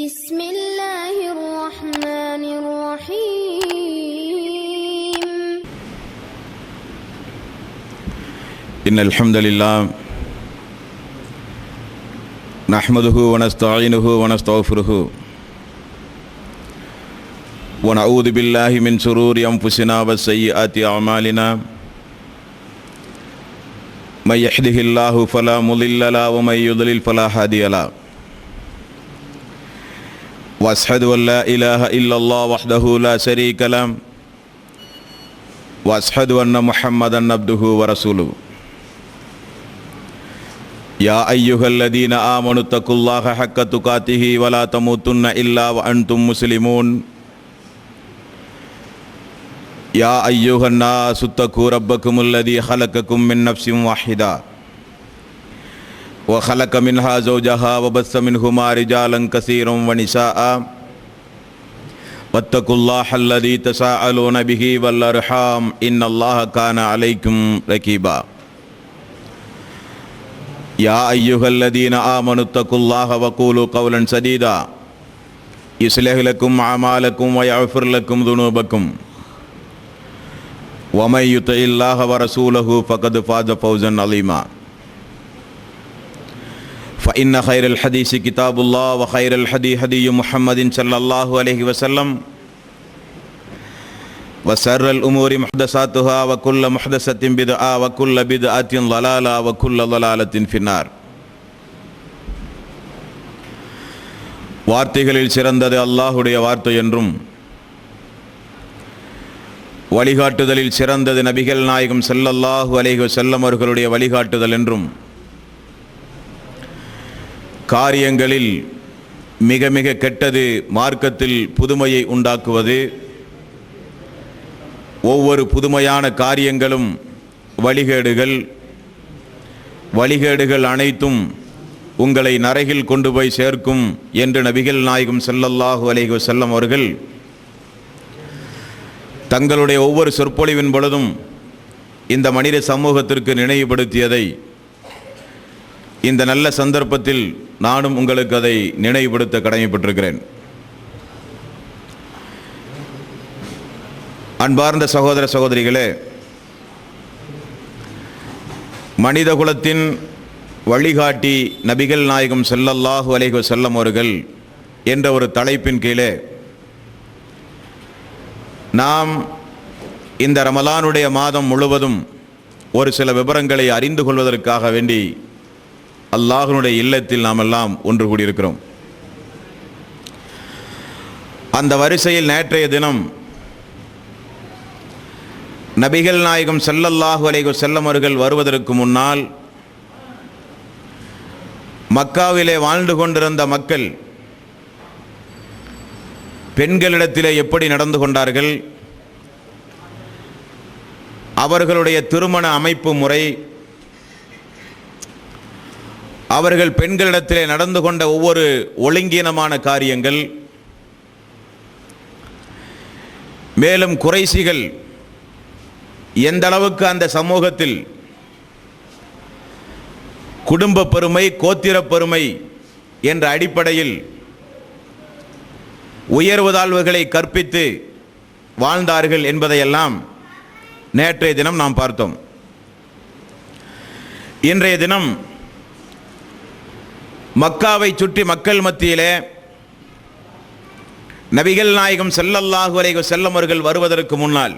بسم الله الرحمن الرحيم إن الحمد لله نحمده ونستعينه ونستغفره ونعوذ بالله من شرور أنفسنا وسيئات أعمالنا من يهده الله فلا مضل له ومن يضلل فلا هادي له وأشهد أن لا إله إلا الله وحده لا شريك له وأشهد أن محمدا عبده ورسوله يا أيها الذين آمنوا اتقوا الله حق تقاته ولا تموتن إلا وأنتم مسلمون يا أيها الناس اتقوا ربكم الذي خلقكم من نفس واحدة وخلق منها زوجها وبث منهما رجالا كثيرا ونساء واتقوا الله الذي تساءلون به والأرحام إن الله كان عليكم رقيبا يا أيها الذين آمنوا اتقوا الله وقولوا قولا سديدا يصلح لكم أعمالكم ويغفر لكم ذنوبكم ومن يطع الله ورسوله فقد فاز فوزا عظيما فإن خير الحديث كتاب الله وخير الهدي هدي محمد صلى الله عليه وسلم وشر الأمور محدثاتها وكل محدثة بدعة وكل بدعة ضلالة وكل ضلالة في النار. வார்த்தைகளில் சிறந்தது அல்லாஹ்வுடைய வார்த்தை என்றும் வழிகாட்டுதலில் சிறந்தது நபிகள் நாயகம் ஸல்லல்லாஹு அலைஹி வஸல்லம் அவர்களுடைய வழிகாட்டுதல் என்றும் காரியங்களில் மிக மிக கெட்டது மார்க்கத்தில் புதுமையை உண்டாக்குவது, ஒவ்வொரு புதுமையான காரியங்களும் வழிகேடுகள் அனைத்தும் உங்களை நரகில் கொண்டு போய் சேர்க்கும் என்று நபிகள் நாயகம் ஸல்லல்லாஹு அலைஹி வஸல்லம் அவர்கள் தங்களுடைய ஒவ்வொரு சொற்பொழிவின் பொழுதும் இந்த மனித சமூகத்திற்கு நினைவுபடுத்தியதை இந்த நல்ல சந்தர்ப்பத்தில் நானும் உங்களுக்கு அதை நினைவுபடுத்த கடமைப்பட்டிருக்கிறேன். அன்பார்ந்த சகோதர சகோதரிகளே, மனிதகுலத்தின் வழிகாட்டி நபிகள் நாயகம் ஸல்லல்லாஹு அலைஹி வஸல்லம் அவர்கள் என்ற ஒரு தலைப்பின் கீழே நாம் இந்த ரமலானுடைய மாதம் முழுவதும் ஒரு சில விவரங்களை அறிந்து கொள்வதற்காக வேண்டி அல்லாஹ்வுடைய இல்லத்தில் நாம் எல்லாம் ஒன்று கூடியிருக்கிறோம். அந்த வரிசையில் நேற்றைய தினம் நபிகள் நாயகம் ஸல்லல்லாஹு அலைஹி வஸல்லம் அவர்கள் வருவதற்கு முன்னால் மக்காவிலே வாழ்ந்து கொண்டிருந்த மக்கள் பெண்களிடத்திலே எப்படி நடந்து கொண்டார்கள், அவர்களுடைய திருமண அமைப்பு முறை, அவர்கள் பெண்களிடத்திலே நடந்து கொண்ட ஒவ்வொரு ஒழுங்கீனமான காரியங்கள், மேலும் குறைசிகள் எந்த அளவுக்கு அந்த சமூகத்தில் குடும்ப பெருமை, கோத்திர பெருமை என்ற அடிப்படையில் உயர்வு தாழ்வுகளை கற்பித்து வாழ்ந்தார்கள் என்பதையெல்லாம் நேற்றைய தினம் நாம் பார்த்தோம். இன்றைய தினம் மக்காவை சுற்றி மக்கள் மத்தியிலே நபிகள் நாயகம் ஸல்லல்லாஹு அலைஹி வஸல்லம் அவர்கள் வருவதற்கு முன்னால்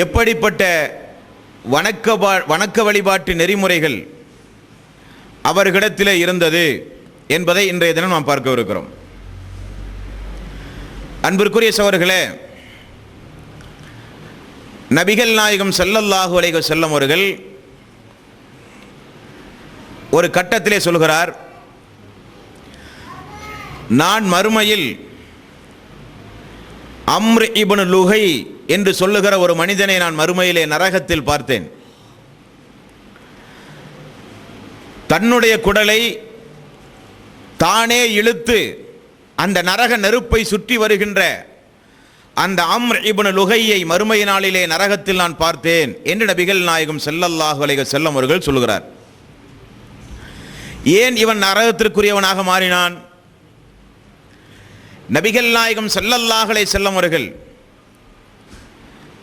எப்படிப்பட்ட வணக்க வழிபாட்டு நெறிமுறைகள் அவர்களிடத்திலே இருந்தது என்பதை இன்றைய தினம் நாம் பார்க்க இருக்கிறோம். அன்பிற்குரிய சகோதரர்களே, நபிகள் நாயகம் ஸல்லல்லாஹு அலைஹி வஸல்லம் அவர்கள் ஒரு கட்டத்திலே சொல்கிறார், நான் மறுமையில் அம்ர் இப்னு லுஹை என்று சொல்லுகிற ஒரு மனிதனை நான் மறுமையிலே நரகத்தில் பார்த்தேன். தன்னுடைய குடலை தானே இழுத்து அந்த நரக நெருப்பை சுற்றி வருகின்ற அந்த அம்ர் இப்னு லுஹையை மறுமை நாளிலே நரகத்தில் நான் பார்த்தேன் என்று நபிகள் நாயகம் ஸல்லல்லாஹு அலைஹி வஸல்லம் அவர்கள் சொல்கிறார். ஏன் இவன் நரகத்திற்குரியவனாக மாறினான்? நபிகள் நாயகம் ஸல்லல்லாஹு அலைஹி வஸல்லம் அவர்கள்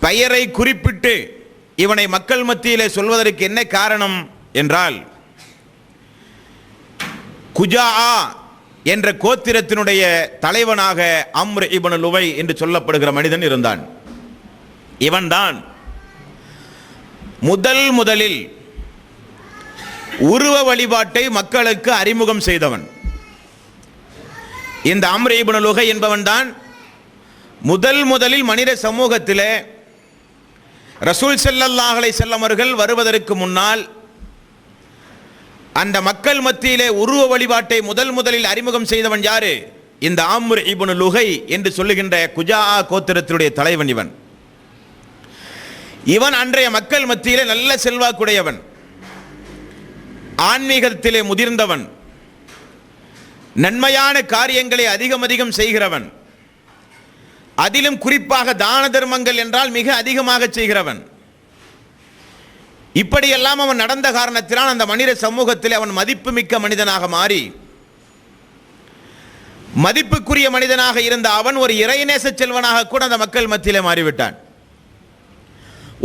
பெயரை குறிப்பிட்டு இவனை மக்கள் மத்தியிலே சொல்வதற்கு என்ன காரணம் என்றால், குஜாஆ என்ற கோத்திரத்தினுடைய தலைவனாக அம்ர் இப்னு லுவை என்று சொல்லப்படுகிற மனிதன் இருந்தான். இவன்தான் முதலில் உருவ வழிபாட்டை மக்களுக்கு அறிமுகம் செய்தவன். இந்த அம்ர் இப்னு லுஹை என்பவன் தான் முதலில் மனித சமூகத்திலே ரசூல் ஸல்லல்லாஹு அலைஹி வஸல்லம் அவர்கள் வருவதற்கு முன்னால் அந்த மக்கள் மத்தியிலே உருவ வழிபாட்டை முதலில் அறிமுகம் செய்தவன் யாரு? இந்த அம்ர் இப்னு லுஹை என்று சொல்லுகின்ற குஜாஆ கோத்திரத்தினுடைய தலைவன். இவன் அன்றைய மக்கள் மத்தியிலே நல்ல செல்வாக்குடையவன், ஆன்மீகத்திலே முதிர்ந்தவன், நன்மையான காரியங்களை அதிகம் செய்கிறவன், அதிலும் குறிப்பாக தான தர்மங்கள் என்றால் மிக அதிகமாக செய்கிறவன். இப்படியெல்லாம் அவன் நடந்த காரணத்தினால் அந்த மனித சமூகத்தில் அவன் மதிப்புமிக்க மனிதனாக மாறி, மதிப்புக்குரிய மனிதனாக இருந்த அவன் ஒரு இறைநேச செல்வனாக கூட அந்த மக்கள் மத்தியிலே மாறிவிட்டான்.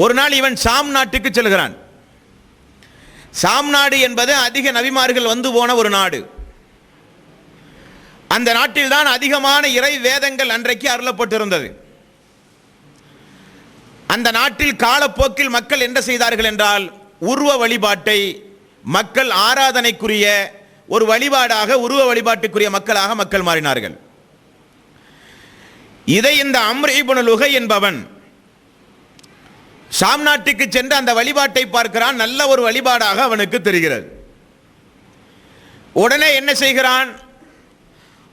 ஒரு நாள் இவன் ஷாம் நாட்டுக்கு செல்கிறான். ஷாம் நாடு என்பது அதிக நபிமார்கள் வந்து போன ஒரு நாடு. அந்த நாட்டில் தான் அதிகமான இறை வேதங்கள் அன்றைக்கு அருளப்பட்டிருந்தது. அந்த நாட்டில் காலப்போக்கில் மக்கள் என்ன செய்தார்கள் என்றால், உருவ வழிபாட்டை மக்கள் ஆராதனைக்குரிய ஒரு வழிபாடாக, உருவ வழிபாட்டுக்குரிய மக்களாக மக்கள் மாறினார்கள். இதை இந்த அம்ர் இப்னு லுஹை என்பவன் ஷாம் நாட்டுக்கு சென்று அந்த வழிபாட்டை பார்க்கிறான். நல்ல ஒரு வழிபாடாக அவனுக்கு தெரிகிறது. உடனே என்ன செய்கிறான்?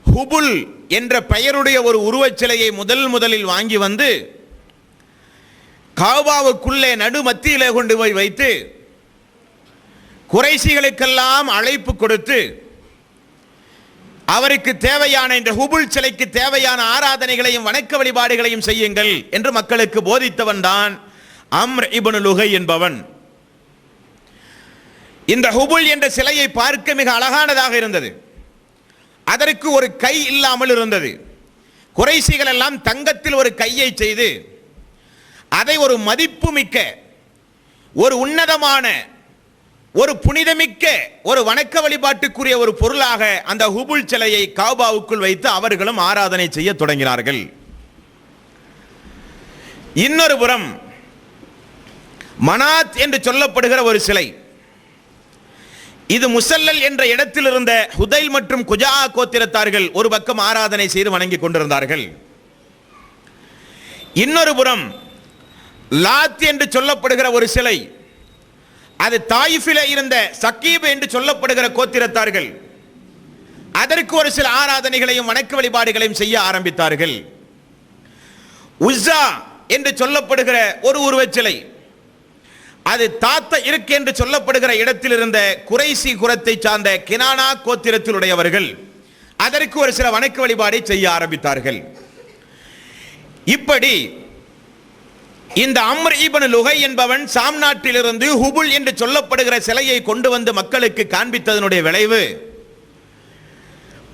ஹுபுல் என்ற பெயருடைய ஒரு உருவச் சிலையை முதலில் வாங்கி வந்து காபாவுக்குள்ளே நடு மத்தியிலே கொண்டு போய் வைத்து குறைஷிகளுக்கெல்லாம் அழைப்பு கொடுத்து அவருக்கு தேவையான, இந்த ஹுபுல் சிலைக்கு தேவையான ஆராதனைகளையும் வணக்க வழிபாடுகளையும் செய்யுங்கள் என்று மக்களுக்கு போதித்தவன் தான் அம்ர் இப்னு லுஹை என்பவன். இந்த ஹுபுல் என்ற சிலையை பார்க்க மிக அழகானதாக இருந்தது. அதற்கு ஒரு கை இல்லாமல் இருந்தது. குறைஷிகள் எல்லாம் தங்கத்தில் ஒரு கையை செய்து அதை ஒரு மதிப்புமிக்க, ஒரு உன்னதமான, ஒரு புனிதமிக்க, ஒரு வணக்க வழிபாட்டுக்குரிய ஒரு பொருளாக அந்த ஹுபுல் சிலையை காபாவுக்குள் வைத்து அவர்களும் ஆராதனை செய்ய தொடங்கினார்கள். இன்னொரு புறம் மனாத் என்று சொல்லப்படுகிற ஒரு சிலை, இது முசல்லல் என்ற இடத்தில் இருந்த ஹுதைல் மற்றும் குஜாஆ கோத்திரத்தார்கள் ஒரு பக்கம் ஆராதனை செய்து வணங்கி கொண்டிருந்தார்கள். இன்னொரு புறம் லாத் என்று சொல்லப்படுகிற ஒரு சிலை, அது தாயிஃபிலே இருந்த சக்கீப் என்று சொல்லப்படுகிற கோத்திரத்தார்கள் அதற்கு ஒரு சில ஆராதனைகளையும் வணக்க வழிபாடுகளையும் செய்ய ஆரம்பித்தார்கள். உஸ்ஸா என்று சொல்லப்படுகிற ஒரு உருவச் சிலை, அது தாத்த இருக்கு என்று சொல்லப்படுகிற இடத்தில் இருந்த குறைசி குலத்தை சார்ந்த கினானா கோத்திரத்திலுடையவர்கள் அதற்கு ஒரு சில வணக்க வழிபாடை செய்ய ஆரம்பித்தார்கள். இப்படி இந்த அம்ர் இப்னு லுஹை என்பவன் ஷாம் நாட்டிலிருந்து ஹுபுல் என்று சொல்லப்படுகிற சிலையை கொண்டு வந்து மக்களுக்கு காண்பித்ததனுடைய விளைவு,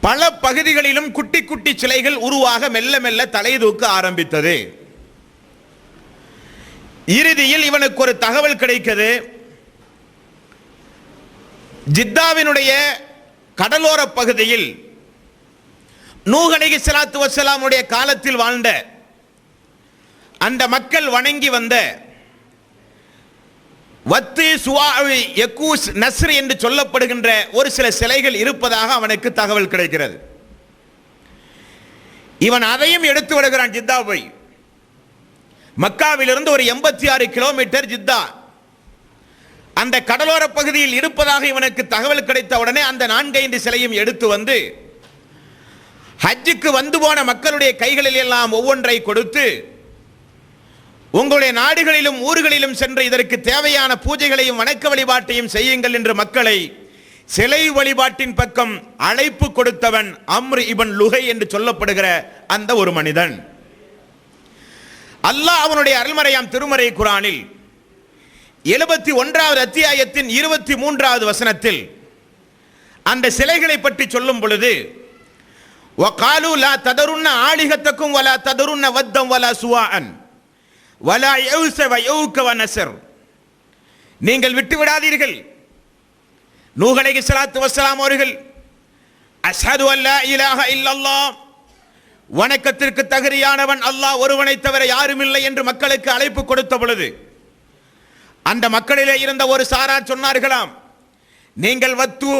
பல பகுதிகளிலும் குட்டி குட்டி சிலைகள் உருவாக மெல்ல தலை தூக்க ஆரம்பித்தது. இறுதியில் இவனுக்கு ஒரு தகவல் கிடைக்கிறது. ஜித்தாவினுடைய கடலோர பகுதியில் நூஹ் அலைஹிஸ்ஸலாத்து வஸ்ஸலாமுடைய காலத்தில் வாழ்ந்த அந்த மக்கள் வணங்கி வந்த வத்து, சுவாவி, யக்கூஸ், நஸ்ர் என்று சொல்லப்படுகின்ற ஒரு சில சிலைகள் இருப்பதாக அவனுக்கு தகவல் கிடைக்கிறது. இவன் அதையும் எடுத்து வருகிறான் ஜித்தாவை. மக்காவிலிருந்து ஒரு 86 கிலோமீட்டர் ஜித்தா அந்த கடலோர பகுதியில் இருப்பதாக இவனுக்கு தகவல் கிடைத்த உடனே அந்த 4-5 சிலையும் எடுத்து வந்து ஹஜ்ஜுக்கு வந்து போன மக்களுடைய கைகளில் எல்லாம் ஒவ்வொன்றை கொடுத்து, உங்களுடைய நாடுகளிலும் ஊர்களிலும் சென்று இதற்கு தேவையான பூஜைகளையும் வணக்க வழிபாட்டையும் செய்யுங்கள் என்று மக்களை சிலை வழிபாட்டின் பக்கம் அழைப்பு கொடுத்தவன் அம்ர் இப்னு லுஹை என்று சொல்லப்படுகிற அந்த ஒரு மனிதன். அல்லாஹ் அவனுடைய அருள்மறையாம் திருமறை குர்ஆனில் 71வது அத்தியாயத்தின் 23வது வசனத்தில் அந்த சிலைகளை பற்றி சொல்லும் பொழுது وقالوا لا تذرن آلهتكم ولا تذرن ودا ولا سواعا ولا يغوث ويعوق ونسر. நீங்கள் விட்டு விடாதீர்கள். நூஹ் அலைஹிஸ்ஸலாத்து வஸ்ஸலாம் அவர்கள் அஷ்ஹது அல்லா இலாஹ இல்லல்லாஹ், வணக்கத்திற்கு தகுதியானவன் அல்லாஹ் ஒருவனை தவிர யாரும் இல்லை என்று மக்களுக்கு அழைப்பு கொடுத்த பொழுது அந்த மக்களிலே இருந்த ஒரு சாரார் சொன்னார்களாம், நீங்கள் வத்து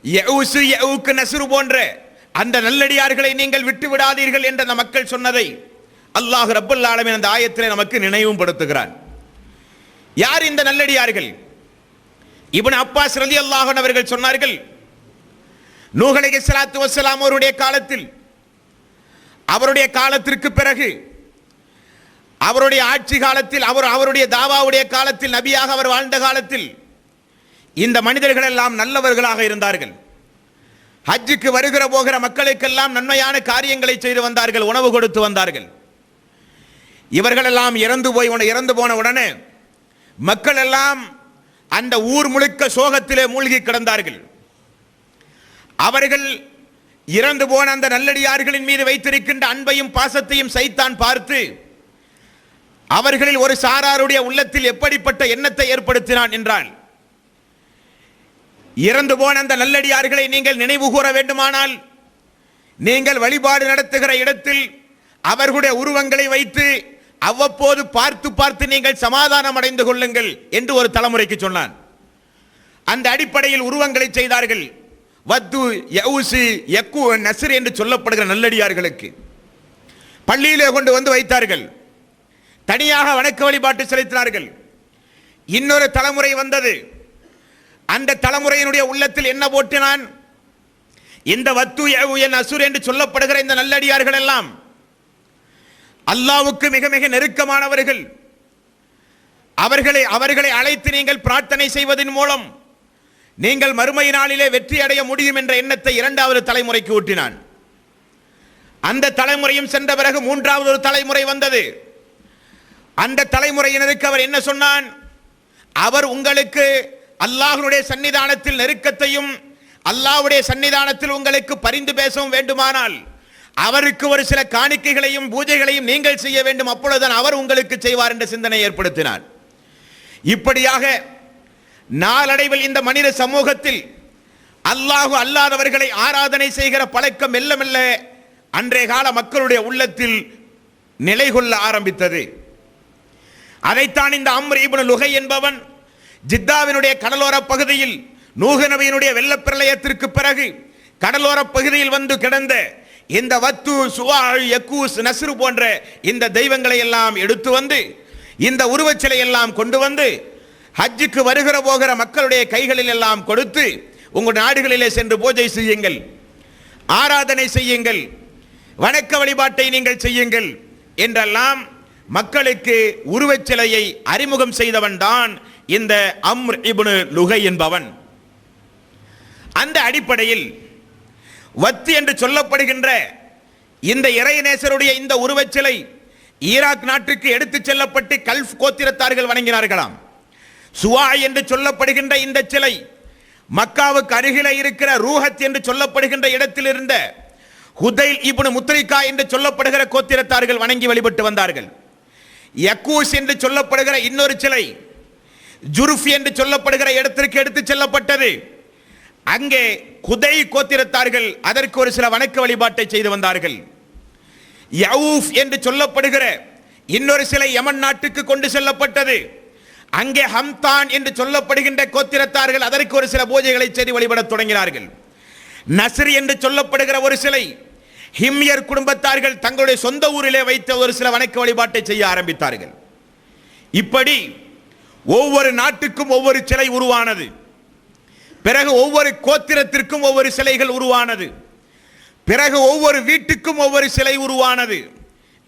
யஊஸ் யஊக் நஸ்ர் போன்ற அந்த நல்லடியார்களை நீங்கள் விட்டு விடாதீர்கள் என்ற அந்த மக்கள் சொன்னதை அல்லாஹ் ரப்பல் ஆலமீன் அந்த ஆயத்திலே நமக்கு நினைவும் படுத்துகிறான். யார் இந்த நல்லடியார்கள்? இப்னு அப்பாஸ் ரலியல்லாஹு அன்ஹு அவர்கள் சொன்னார்கள், நூஹ் அலைஹிஸ்ஸலாத்து வஸ்ஸலாம் அவருடைய காலத்தில், அவருடைய காலத்திற்கு பிறகு அவருடைய ஆட்சி காலத்தில், அவருடைய தாவாவுடைய காலத்தில், நபியாக அவர் வாழ்ந்த காலத்தில் இந்த மனிதர்கள் எல்லாம் நல்லவர்களாக இருந்தார்கள். ஹஜ்ஜுக்கு வருகிற போகிற மக்களுக்கெல்லாம் நன்மையான காரியங்களை செய்து வந்தார்கள், உணவு கொடுத்து வந்தார்கள். இவர்களெல்லாம் இறந்து போன உடனே மக்கள் எல்லாம் அந்த ஊர் முழுக்க சோகத்திலே மூழ்கி கிடந்தார்கள். அவர்கள் இறந்து போன அந்த நல்லடியார்களின் மீது வைத்திருக்கின்ற அன்பையும் பாசத்தையும் சைத்தான் பார்த்து அவர்களில் ஒரு சாராருடைய உள்ளத்தில் எப்படிப்பட்ட எண்ணத்தை ஏற்படுத்தினான் என்றால், இறந்து போன அந்த நல்லடியார்களை நீங்கள் நினைவு கூற வேண்டுமானால் நீங்கள் வழிபாடு நடத்துகிற இடத்தில் அவர்களுடைய உருவங்களை வைத்து அவ்வப்போது பார்த்து பார்த்து நீங்கள் சமாதானம் அடைந்து கொள்ளுங்கள் என்று ஒரு தலைமுறைக்கு சொன்னான். அந்த அடிப்படையில் உருவங்களை செய்தார்கள். வத்து யஊஸ் யக்கூ நஸ்ர் என்று சொல்லப்படுகிற நல்லடியார்களுக்கு பள்ளியிலே கொண்டு வந்து வைத்தார்கள். தனியாக வணக்க வழிபாட்டு செலுத்தினார்கள். இன்னொரு தலைமுறை வந்தது. அந்த தலைமுறையினுடைய உள்ளத்தில் என்ன போட்டினான்? இந்த வத்து நஸ்ர் என்று சொல்லப்படுகிற இந்த நல்லடியார்கள் எல்லாம் அல்லாஹ்வுக்கு மிக மிக நெருக்கமானவர்கள். அவர்களை அழைத்து நீங்கள் பிரார்த்தனை செய்வதன் மூலம் நீங்கள் மறுமை நாளிலே வெற்றி அடைய முடியும் என்ற எண்ணத்தை இரண்டாவது தலைமுறைக்கு ஊட்டினான். அந்த தலைமுறையும் சென்ற பிறகு மூன்றாவது ஒரு தலைமுறை வந்தது. அந்த தலைமுறையினருக்கு அவர் என்ன சொன்னான்? அவர் உங்களுக்கு அல்லாஹ்வுடைய சன்னிதானத்தில் நெருக்கத்தையும் அல்லாஹ்வுடைய சன்னிதானத்தில் உங்களுக்கு பரிந்து பேசவும் வேண்டுமானால் அவருக்கு ஒரு சில காணிக்கைகளையும் பூஜைகளையும் நீங்கள் செய்ய வேண்டும், அப்பொழுதுதான் அவர் உங்களுக்கு செய்வார் என்ற சிந்தனை ஏற்படுத்தினார். இப்படியாக நாளடைவில் இந்த மனித சமூகத்தில் அல்லாஹ் அல்லாதவர்களை ஆராதனை செய்கிற பழக்கம் மெல்ல மெல்ல அன்றைய கால மக்களுடைய உள்ளத்தில் நிலை கொள்ள ஆரம்பித்தது. அதைத்தான் இந்த அம்ர் இப்னு லுகை என்பவன் ஜித்தாவினுடைய கடலோர பகுதியில் நூஹ் நபியினுடைய வெள்ளப்பிரளயத்திற்கு பிறகு கடலோர பகுதியில் வந்து கிடந்த இந்த வத்து சுவா யக்கூஸ் நஸ்ர் போன்ற இந்த தெய்வங்களை எல்லாம் எடுத்து வந்து இந்த உருவச்சிலை எல்லாம் கொண்டு வந்து ஹஜ்ஜுக்கு வருகிற போகிற மக்களுடைய கைகளில் எல்லாம் கொடுத்து உங்கள் நாடுகளிலே சென்று பூஜை செய்யுங்கள், ஆராதனை செய்யுங்கள், வணக்க வழிபாட்டை நீங்கள் செய்யுங்கள் என்றெல்லாம் மக்களுக்கு உருவச்சிலையை அறிமுகம் செய்தவன் தான் இந்த அம்ர் இப்னு லுகை என்பவன். அந்த அடிப்படையில் வத்து என்று சொல்லப்படுகின்ற இந்த இறைநேசருடைய இந்த உருவச்சிலை ஈராக் நாட்டுக்கு எடுத்துச் செல்லப்பட்டு கல்ஃப் கோத்திரத்தார்கள் வணங்கினார்களாம். சுவா என்று சொல்லப்படுகின்ற இந்த சிலை மக்காவுக்கு அருகிலே இருக்கிற ரூஹத் என்று சொல்லப்படுகின்ற இடத்தில் இருந்த ஹுதைல் இப்னு முத்ரிகா என்று சொல்லப்படுகிற கோத்திரத்தார்கள் வணங்கி வழிபட்டு வந்தார்கள். யக்கூஸ் என்று சொல்லப்படுகிற இன்னொரு சிலை ஜுர்ஃப் என்று சொல்லப்படுகிற இடத்திற்கு எடுத்துச் செல்லப்பட்டது. அங்கே குதை கோத்திரத்தார்கள் அதற்கு ஒரு சில வணக்க வழிபாட்டை செய்து வந்தார்கள். யவுஃப் என்று சொல்லப்படுகிற இன்னொரு சிலை யமன் நாட்டுக்கு கொண்டு செல்லப்பட்டது. அங்கே ஹம்தான் என்று சொல்லப்படுகின்ற கோத்திரத்தார்கள் அதற்கு ஒரு சில பூஜைகளை செய்து வழிபடத் தொடங்கினார்கள். நஸ்ர் என்று சொல்லப்படுகிற ஒரு சிலை ஹிம்யர் குடும்பத்தார்கள் தங்களுடைய சொந்த ஊரிலே வைத்த ஒரு சில வணக்க வழிபாட்டை செய்ய ஆரம்பித்தார்கள். இப்படி ஒவ்வொரு நாட்டுக்கும் ஒவ்வொரு சிலை உருவானது. பிறகு ஒவ்வொரு கோத்திரத்திற்கும் ஒவ்வொரு சிலைகள் உருவானது. பிறகு ஒவ்வொரு வீட்டுக்கும் ஒவ்வொரு சிலை உருவானது.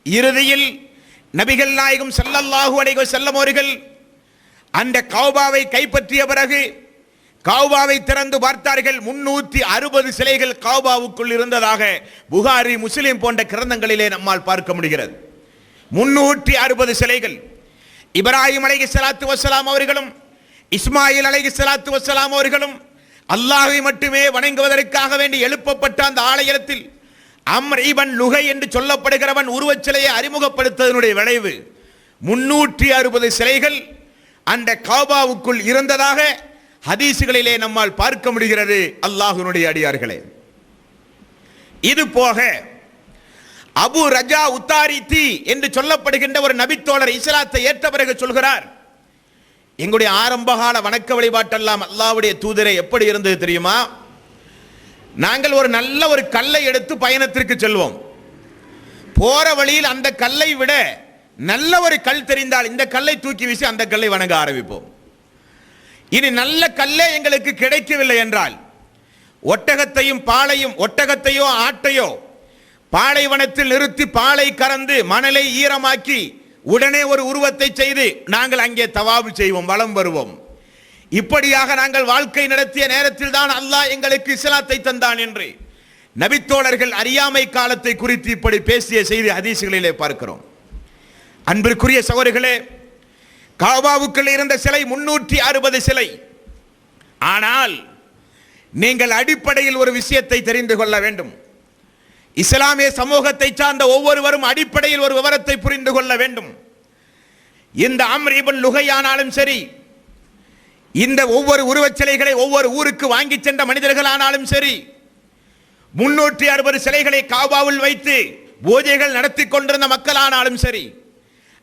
இறுதியில் நபிகள் நாயகம் ஸல்லல்லாஹு அலைஹி வஸல்லம் அவர்கள் அந்த கௌபாவை கைப்பற்றிய பிறகு கௌபாவை திறந்து பார்த்தார்கள். 360 சிலைகள் கௌபாவுக்குள் இருந்ததாக புகாரி முஸ்லிம் போன்ற கிரந்தங்களிலே நம்மால் பார்க்க முடிகிறது. 360 சிலைகள். இப்ராஹிம் அலைஹிஸ்ஸலாத்து வஸ்ஸலாம் அவர்களும் இஸ்மாயில் அலைஹிஸ்ஸலாத்து வஸ்ஸலாம் அவர்களும் அல்லாஹ்வை மட்டுமே வணங்குவதற்காக வேண்டி எழுப்பப்பட்ட அந்த ஆலயத்தில் அம்ர் இப்னு லுகை என்று சொல்லப்படுகிறவன் உருவச்சிலையை அறிமுகப்படுத்ததனுடைய விளைவு 360 சிலைகள் அந்த காபாவுக்குள் இருந்ததாக ஹதீசுகளிலே நம்மால் பார்க்க முடிகிறது. அல்லாஹ்வினுடைய அடியார்களே, இது போக அபு ரஜா உத்தாரித்தி என்று சொல்லப்படுகின்ற ஒரு நபித்தோழர் இஸ்லாத்தை ஏற்ற பிறகு சொல்கிறார், எங்களுடைய ஆரம்பகால வணக்க வழிபாட்டெல்லாம் அல்லாஹ்வுடைய தூதரை எப்படி இருந்தது தெரியுமா? நாங்கள் ஒரு நல்ல ஒரு கல்லை எடுத்து பயணத்திற்கு செல்வோம். போற வழியில் அந்த கல்லை விட நல்ல ஒரு கல் தெரிந்தால் இந்த கல்லை தூக்கி வீசி அந்த கல்லை வணங்க ஆரம்பிப்போம். இனி நல்ல கல்லே எங்களுக்கு கிடைக்கவில்லை என்றால் ஒட்டகத்தையும் பாலையும், ஒட்டகத்தையோ ஆட்டையோ பாலைவனத்தில் நிறுத்தி பாலை கறந்து மணலை ஈரமாக்கி உடனே ஒரு உருவத்தை செய்து நாங்கள் அங்கே தவாபு செய்வோம், வலம் வருவோம். இப்படியாக நாங்கள் வாழ்க்கை நடத்திய நேரத்தில் தான் அல்லாஹ் எங்களுக்கு இஸ்லாத்தை தந்தான் என்று நபித்தோழர்கள் அறியாமை காலத்தை குறித்து இப்படி பேசிய செய்தி ஹதீசுகளிலே பார்க்கிறோம். அன்பிற்குரிய சகோதரர்களே, காபாவுக்குள் இருந்த சிலை 360 சிலை. ஆனால் நீங்கள் அடிப்படையில் ஒரு விஷயத்தை தெரிந்து கொள்ள வேண்டும். இஸ்லாமிய சமூகத்தை சார்ந்த ஒவ்வொருவரும் அடிப்படையில் ஒரு விவரத்தை புரிந்து கொள்ள வேண்டும். இந்த அம்ர் இப்னு லுகை ஆனாலும் சரி, இந்த ஒவ்வொரு உருவச் சிலைகளை ஒவ்வொரு ஊருக்கு வாங்கி சென்ற மனிதர்களானாலும் சரி, 360 சிலைகளை காபாவில் வைத்து பூஜைகள் நடத்தி கொண்டிருந்த மக்களானாலும் சரி,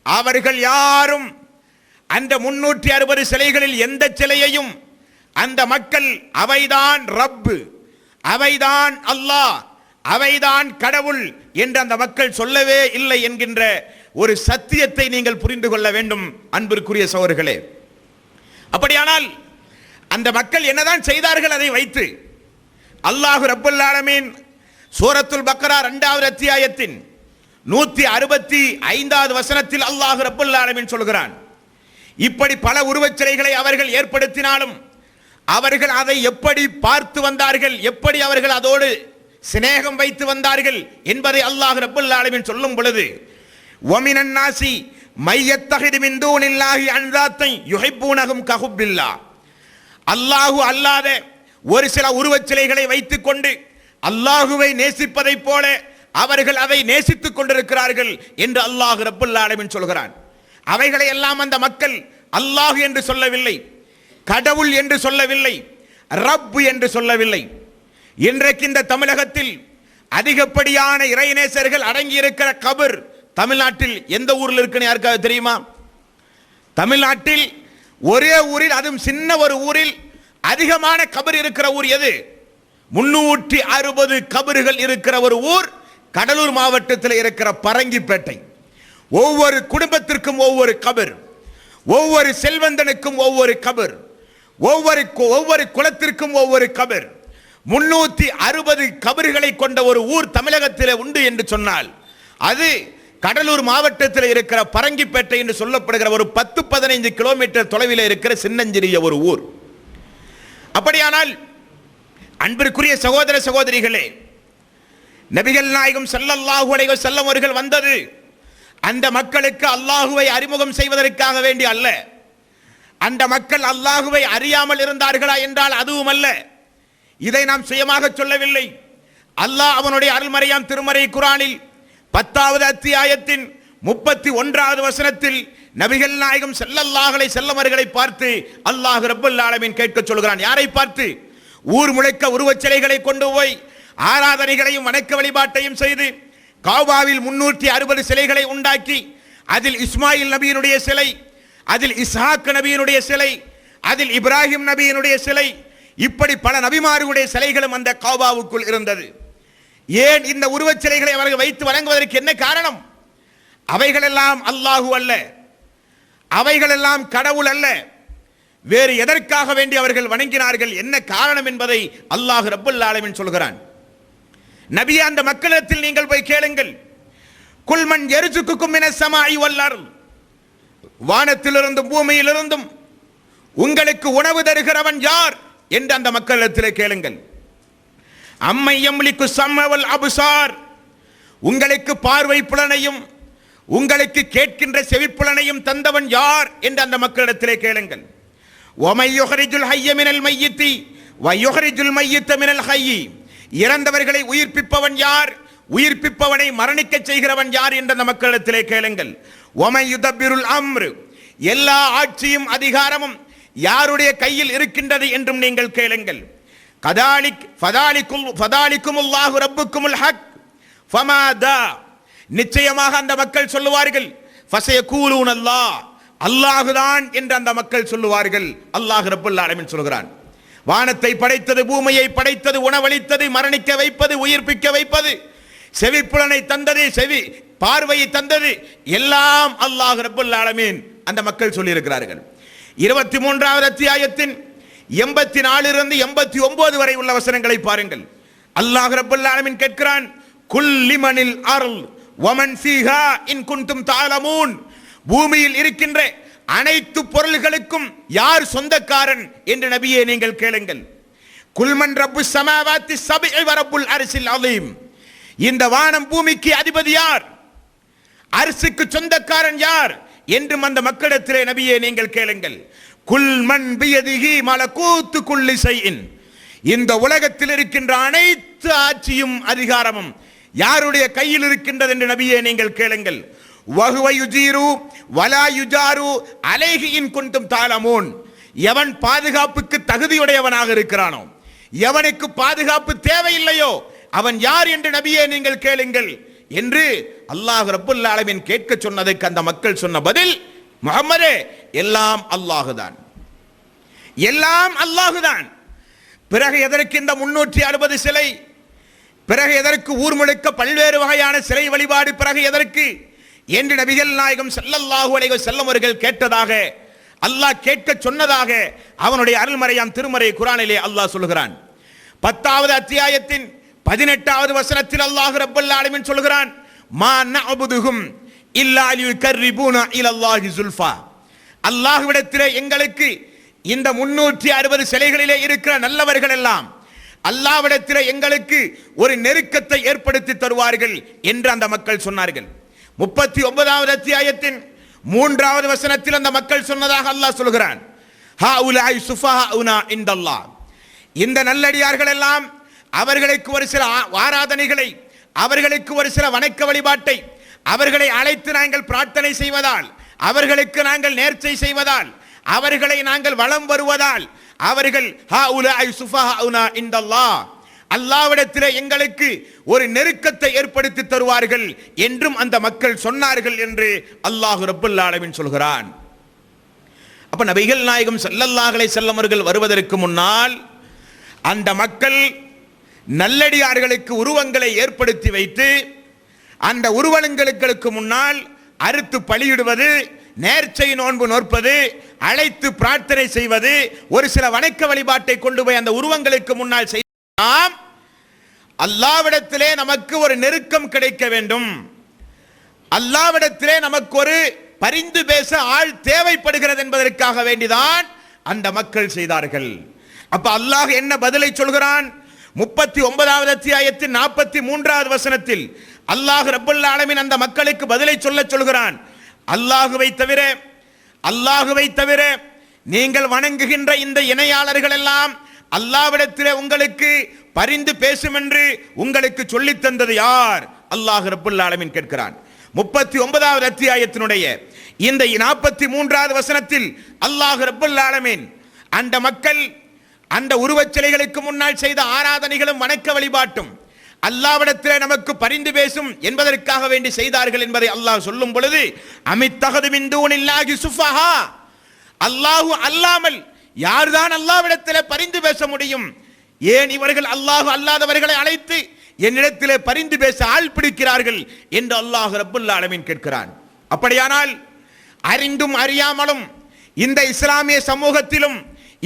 அவர்கள் யாரும் அந்த 360 சிலைகளில் எந்த சிலையையும் அந்த மக்கள் அவைதான் ரப்பு, அவைதான் அல்லாஹ், அவைதான் கடவுள் என்று அந்த மக்கள் சொல்லவே இல்லை என்கின்ற ஒரு சத்தியத்தை நீங்கள் புரிந்து கொள்ள வேண்டும் அன்பிற்குரிய சகோதரர்களே. அப்படியானால் அந்த மக்கள் என்னதான் செய்தார்கள் அதை வைத்து அல்லாஹ் ரப்பல் ஆலமீன் சூரத்துல் பக்ரா 2வது அத்தியாயத்தின் 165வது வசனத்தில் அல்லாஹ் ரப்பல் ஆலமீன் சொல்கிறான், இப்படி பல உருவச்சிலைகளை அவர்கள் ஏற்படுத்தினாலும் அவர்கள் அதை எப்படி பார்த்து வந்தார்கள், எப்படி அவர்கள் அதோடு சிநேகம் வைத்து வந்தார்கள் என்பதை அல்லாஹ் ரப்பல் ஆலமீன் சொல்லும் பொழுது, வமினன் நாசி மையத்தஹிது மின் தூனில்லாஹி அன்தாத்தை யுஹிப்பூனஹும் கஹுப்பில்லாஹ், அல்லாஹு அல்லாத ஒரு சில உருவச்சிலைகளை வைத்துக் கொண்டு அல்லாஹுவை நேசிப்பதைப் போல அவர்கள் அதை நேசித்துக் கொண்டிருக்கிறார்கள் என்று அல்லாஹ் ரப்பல் ஆலமீன் சொல்கிறான். அவைகளை எல்லாம் அந்த மக்கள் அல்லாஹ் என்று சொல்லவில்லை, கடவுள் என்று சொல்லவில்லை, ரப் என்று சொல்லவில்லை. இன்றைக்கு இந்த தமிழகத்தில் அதிகப்படியான இறைநேசர்கள் அடங்கி இருக்கிற கபர் தமிழ்நாட்டில் எந்த ஊரில் இருக்குன்னு யாருக்காவது தெரியுமா? தமிழ்நாட்டில் ஒரே ஊரில், அதுவும் சின்ன ஒரு ஊரில் அதிகமான கபர் இருக்கிற ஊர் எது? 360 கபறுகள் இருக்கிற ஒரு ஊர் கடலூர் மாவட்டத்தில் இருக்கிற பரங்கிப்பேட்டை. ஒவ்வொரு குடும்பத்திற்கும் ஒவ்வொரு கபர், ஒவ்வொரு செல்வந்தனுக்கும் ஒவ்வொரு கபர், ஒவ்வொரு குலத்திற்கும் ஒவ்வொரு கபர். 360 கபறுகளை கொண்ட ஒரு ஊர் தமிழகத்தில் உண்டு என்று சொன்னால் அது கடலூர் மாவட்டத்தில் இருக்கிற பரங்கிப்பேட்டை என்று சொல்லப்படுகிற ஒரு 10-15 கிலோமீட்டர் தொலைவில் இருக்கிற சின்னஞ்சிறிய ஒரு ஊர். அப்படியானால் அன்பிற்குரிய சகோதர சகோதரிகளே, நபிகள் நாயகம் ஸல்லல்லாஹு அலைஹி வஸல்லம் அவர்கள் வந்தது அந்த மக்களுக்கு அல்லாஹுவை அறிமுகம் செய்வதற்காக வேண்டி அல்ல. அந்த மக்கள் அல்லாஹுவை அறியாமல் இருந்தார்களா என்றால் அதுவும் அல்ல. இதை நாம் சுயமாக சொல்லவில்லை. அல்லாஹ் அவனுடைய அருள்மறையாம் திருமறை குர்ஆனில் 10வது அத்தியாயத்தின் 31வது வசனத்தில் நபிகள் நாயகம் ஸல்லல்லாஹு அலைஹி வஸல்லம் அவர்களை பார்த்து அல்லாஹ் ரப்பல் ஆலமீன் கேட்க சொல்கிறான். யாரை பார்த்து? ஊர் முழுக்க உருவச்சிலைகளை கொண்டு போய் ஆராதனைகளையும் வணக்க வழிபாட்டையும் செய்து காபாவில் 360 சிலைகளை உண்டாக்கி அதில் இஸ்மாயில் நபியினுடைய சிலை, அதில் இஸ்ஹாக் நபியினுடைய சிலை, அதில் இப்ராஹிம் நபியினுடைய சிலை, இப்படி பல நபிமார்களுடைய சிலைகளும் அந்த காபாவுக்குள் இருந்தது. ஏன் இந்த உருவச் சிலைகளை அவர்கள் வைத்து வணங்குவதற்கு என்ன காரணம்? அவைகளெல்லாம் அல்லாஹு அல்ல, அவைகளெல்லாம் கடவுள் அல்ல. வேறு எதற்காக வேண்டி அவர்கள் வணங்கினார்கள், என்ன காரணம் என்பதை அல்லாஹ் ரப்பல் ஆலமீன் சொல்கிறான். நபியே, அந்த மக்களிடத்தில் நீங்கள் போய் கேளுங்கள். குல்மன் யர்சுக்குக்கும் மினஸ் ஸமாஇ வல் அர்த், வானத்திலிருந்தும் பூமியிலிருந்தும் உங்களுக்கு உணவு தருகிறவன் யார் என்று அந்த மக்களிடத்தில் கேளுங்கள். அம்மை யம்லிக்கு ஸம்அ வல் அப்சார், உங்களுக்கு பார்வை புலனையும் உங்களுக்கு கேட்கின்ற செவிப்புலனையும் தந்தவன் யார் என்று அந்த மக்களிடத்திலே கேளுங்கள். வமை யுஹ்ரிஜுல் ஹய்ய மினல் மையித்தி வயுஹ்ரிஜுல் மய்யித்த மினல் ஹய்யி, இறந்தவர்களை உயிர்ப்பிப்பவன் யார், உயிர்ப்பிப்பவனை மரணிக்க செய்கிறவன் யார் என்ற அந்த மக்களிடத்திலே கேளுங்கள். வமன் யுதப்பிருல் அம்ரு, எல்லா ஆட்சியும் அதிகாரமும் யாருடைய கையில் இருக்கின்றது என்றும் நீங்கள் கேளுங்கள். கதாலிக் ஃபதாலிக்குமுல்லாஹு ரப்புக்குமுல் ஹக் ஃபமாதா, நிச்சயமாக அந்த மக்கள் சொல்லுவார்கள், ஃபஸயகூலூன அல்லாஹ், அல்லாஹுதான் என்று அந்த மக்கள் சொல்லுவார்கள். அல்லாஹ் ரப்புல் ஆலமீன் சொல்கிறான், வானத்தை படைத்தது, பூமியை படைத்தது, உணவளித்தது, மரணிக்க வைப்பது, உயிர்ப்பிக்க வைப்பது, செவிப்புலனை தந்தது, செவி பார்வையை தந்தது, எல்லாம் அல்லாஹ் ரப்புல் ஆலமீன் அந்த மக்கள் சொல்லி இருக்கிறார்கள். 23வது அத்தியாயத்தின் 84 இருந்து 89 வரை உள்ள வசனங்களை பாருங்கள். அல்லாஹ் ரப்புல் ஆலமீன் கேட்கிறான், குல் லிமனில் அர்ல் வமன் ஃபீஹா இன் குன்தும் தஅலமூன், பூமியில் இருக்கின்ற அனைத்து பொருள்களுக்கும் யார் சொந்தக்காரன் என்று நபியே நீங்கள் கேளுங்கள். குல்மன் ரப்புஸ் ஸமாவாத்தி ஸப்இ வ ரப்புல் அர்ஷில் அஸீம், இந்த வானம் பூமிக்கு அதிபதி யார், அரிசுக்கு சொந்தக்காரன் யார் என்றும் அந்த மக்களிடத்திலே நபியே நீங்கள் கேளுங்கள். குல்மன் பியதிஹி மலகூத்து குல்லி ஷைஇன், இந்த உலகத்தில் இருக்கின்ற அனைத்து ஆட்சியும் அதிகாரமும் யாருடைய கையில் இருக்கின்றது என்று நபியே நீங்கள் கேளுங்கள். வஹுவ யுஜீரு வலா யுஜாரு அலைஹி இன் குன்தும் தஅலமூன், எவன் பாதுகாப்புக்கு தகுதியுடையவனாக இருக்கிறானோ, எவனுக்கு பாதுகாப்பு தேவையில்லையோ அவன் யார் என்று நபியே நீங்கள் கேளுங்கள் என்று அல்லாஹ் ரப்புல் ஆலமீன் கேட்க சொன்னதுக்கு அந்த மக்கள் சொன்ன பதில், முஹம்மதே, எல்லாம் அல்லாஹுதான், எல்லாம் அல்லாஹுதான். பிறகு எதற்கு இந்த 360 சிலை, பிறகு எதற்கு ஊர் முழுக்க பல்வேறு வகையான சிலை வழிபாடு, பிறகு எதற்கு என்று நபிகள் நாயகம் ஸல்லல்லாஹு அலைஹி வஸல்லம் அவர்கள் கேட்டதாக, அல்லாஹ் கேட்க சொன்னதாக அவனுடைய அருள்மறையாம் திருமறை குர்ஆனிலே அல்லாஹ் சொல்கிறான். 10வது அத்தியாயத்தின் 18வது வசனத்தில் அல்லாஹ் ரப்பல் ஆலமீன் சொல்கிறான், மா நஅபுதுஹும் இல்லா லியுகர்ரிபூனா இலல்லாஹி ஸுல்ஃபா, அல்லாஹ்விடத்திலே எங்களுக்கு இந்த 360 சிலைகளிலே இருக்கிற நல்லவர்கள் எல்லாம் அல்லாஹ்விடத்திலே எங்களுக்கு ஒரு நெருக்கத்தை ஏற்படுத்தி தருவார்கள் என்று அந்த மக்கள் சொன்னார்கள். 39வது அத்தியாயத்தின் 3வது வசனத்தில் அந்த மக்கள் சொன்னதாக அல்லாஹ் சொல்கிறான், ஹாஉலாஇ சுஃபஹாஉனா இன்தல்லாஹ், இந்த நல்லடியார்கள் எல்லாம் அவர்களுக்கு ஒரு சில ஆராதனைகளை, அவர்களுக்கு ஒரு சில வணக்க வழிபாட்டை, அவர்களை அழைத்து நாங்கள் பிரார்த்தனை செய்வதால், அவர்களுக்கு நாங்கள் நேர்ச்சை செய்வதால், அவர்களை நாங்கள் வலம் வருவதால் அவர்கள் ஹாஉலாஇ சுஃபஹாஉனா இன்தல்லாஹ், அல்லாஹ்விடத்திலே எங்களுக்கு ஒரு நெருக்கத்தை ஏற்படுத்தி தருவார்கள் என்றும் அந்த மக்கள் சொன்னார்கள் என்று அல்லாஹ் ரப்புல் ஆலமீன் சொல்கிறான். அப்ப நபிகள் நாயகம் ஸல்லல்லாஹு அலைஹி வஸல்லம் அவர்கள் வருவதற்கு முன்னால் அந்த மக்கள் நல்லடியார்களுக்கு உருவங்களை ஏற்படுத்தி வைத்து அந்த உருவங்களுக்கு முன்னால் அறுத்து பலியிடுவது, நேர்ச்சை நோன்பு நோற்பது, அழைத்து பிரார்த்தனை செய்வது, ஒரு சில வணக்க வழிபாட்டை கொண்டு போய் அந்த உருவங்களுக்கு முன்னால் செய்யலாம். அல்லாஹ்விடத்திலே நமக்கு ஒரு நெருக்கம் கிடைக்க வேண்டும், அல்லாஹ்விடத்திலே நமக்கு ஒரு பரிந்து பேச ஆள் தேவைப்படுகிறது என்பதற்காக வேண்டிதான் அந்த மக்கள் செய்தார்கள். அப்ப அல்லாஹ் என்ன பதிலை சொல்கிறான்? 39வது அத்தியாயத்தின் 43வது வசனத்தில் அல்லாஹ் ரப்பல் ஆலமீன் அந்த மக்களுக்கு பதிலை சொல்கிறான். அல்லாஹுவை தவிர நீங்கள் வணங்குகின்ற இந்த இணையாளர்கள் எல்லாம் அல்லாஹ்விடத்திலே உங்களுக்கு பரிந்து பேசும் என்று உங்களுக்கு சொல்லித் தந்தது யார்? அல்லாஹ் ரப்பல் ஆலமீன் கேட்கிறான். 39வது அத்தியாயத்தினுடைய இந்த 43வது வசனத்தில் அல்லாஹ் ரப்பல் ஆலமீன் அந்த மக்கள் அந்த உருவச் சிலைகளுக்கு முன்னால் செய்த ஆராதனைகளும் வணக்க வழிபாட்டும் அல்லாஹ்விடத்திலே நமக்கு பரிந்து பேசும் என்பதற்காக வேண்டி செய்தார்கள் என்பதை அல்லாஹ் சொல்லும் பொழுது, அமித்தகது மின் தூனில்லாஹி சுஃபஹா, அல்லாஹு அல்லாமல் யார்தான் அல்லாஹ்விடத்திலே பரிந்து பேச முடியும்? ஏன் இவர்கள் அல்லாஹ் அல்லாதவர்களை அழைத்து என்னிடத்திலே பரிந்து பேச ஆள் பிடிக்கிறார்கள் என்று அல்லாஹ் ரப்பல் ஆலமீன் கேட்கிறான். அப்படியானால் அறிந்தும் அறியாமலும் இந்த இஸ்லாமிய சமூகத்திலும்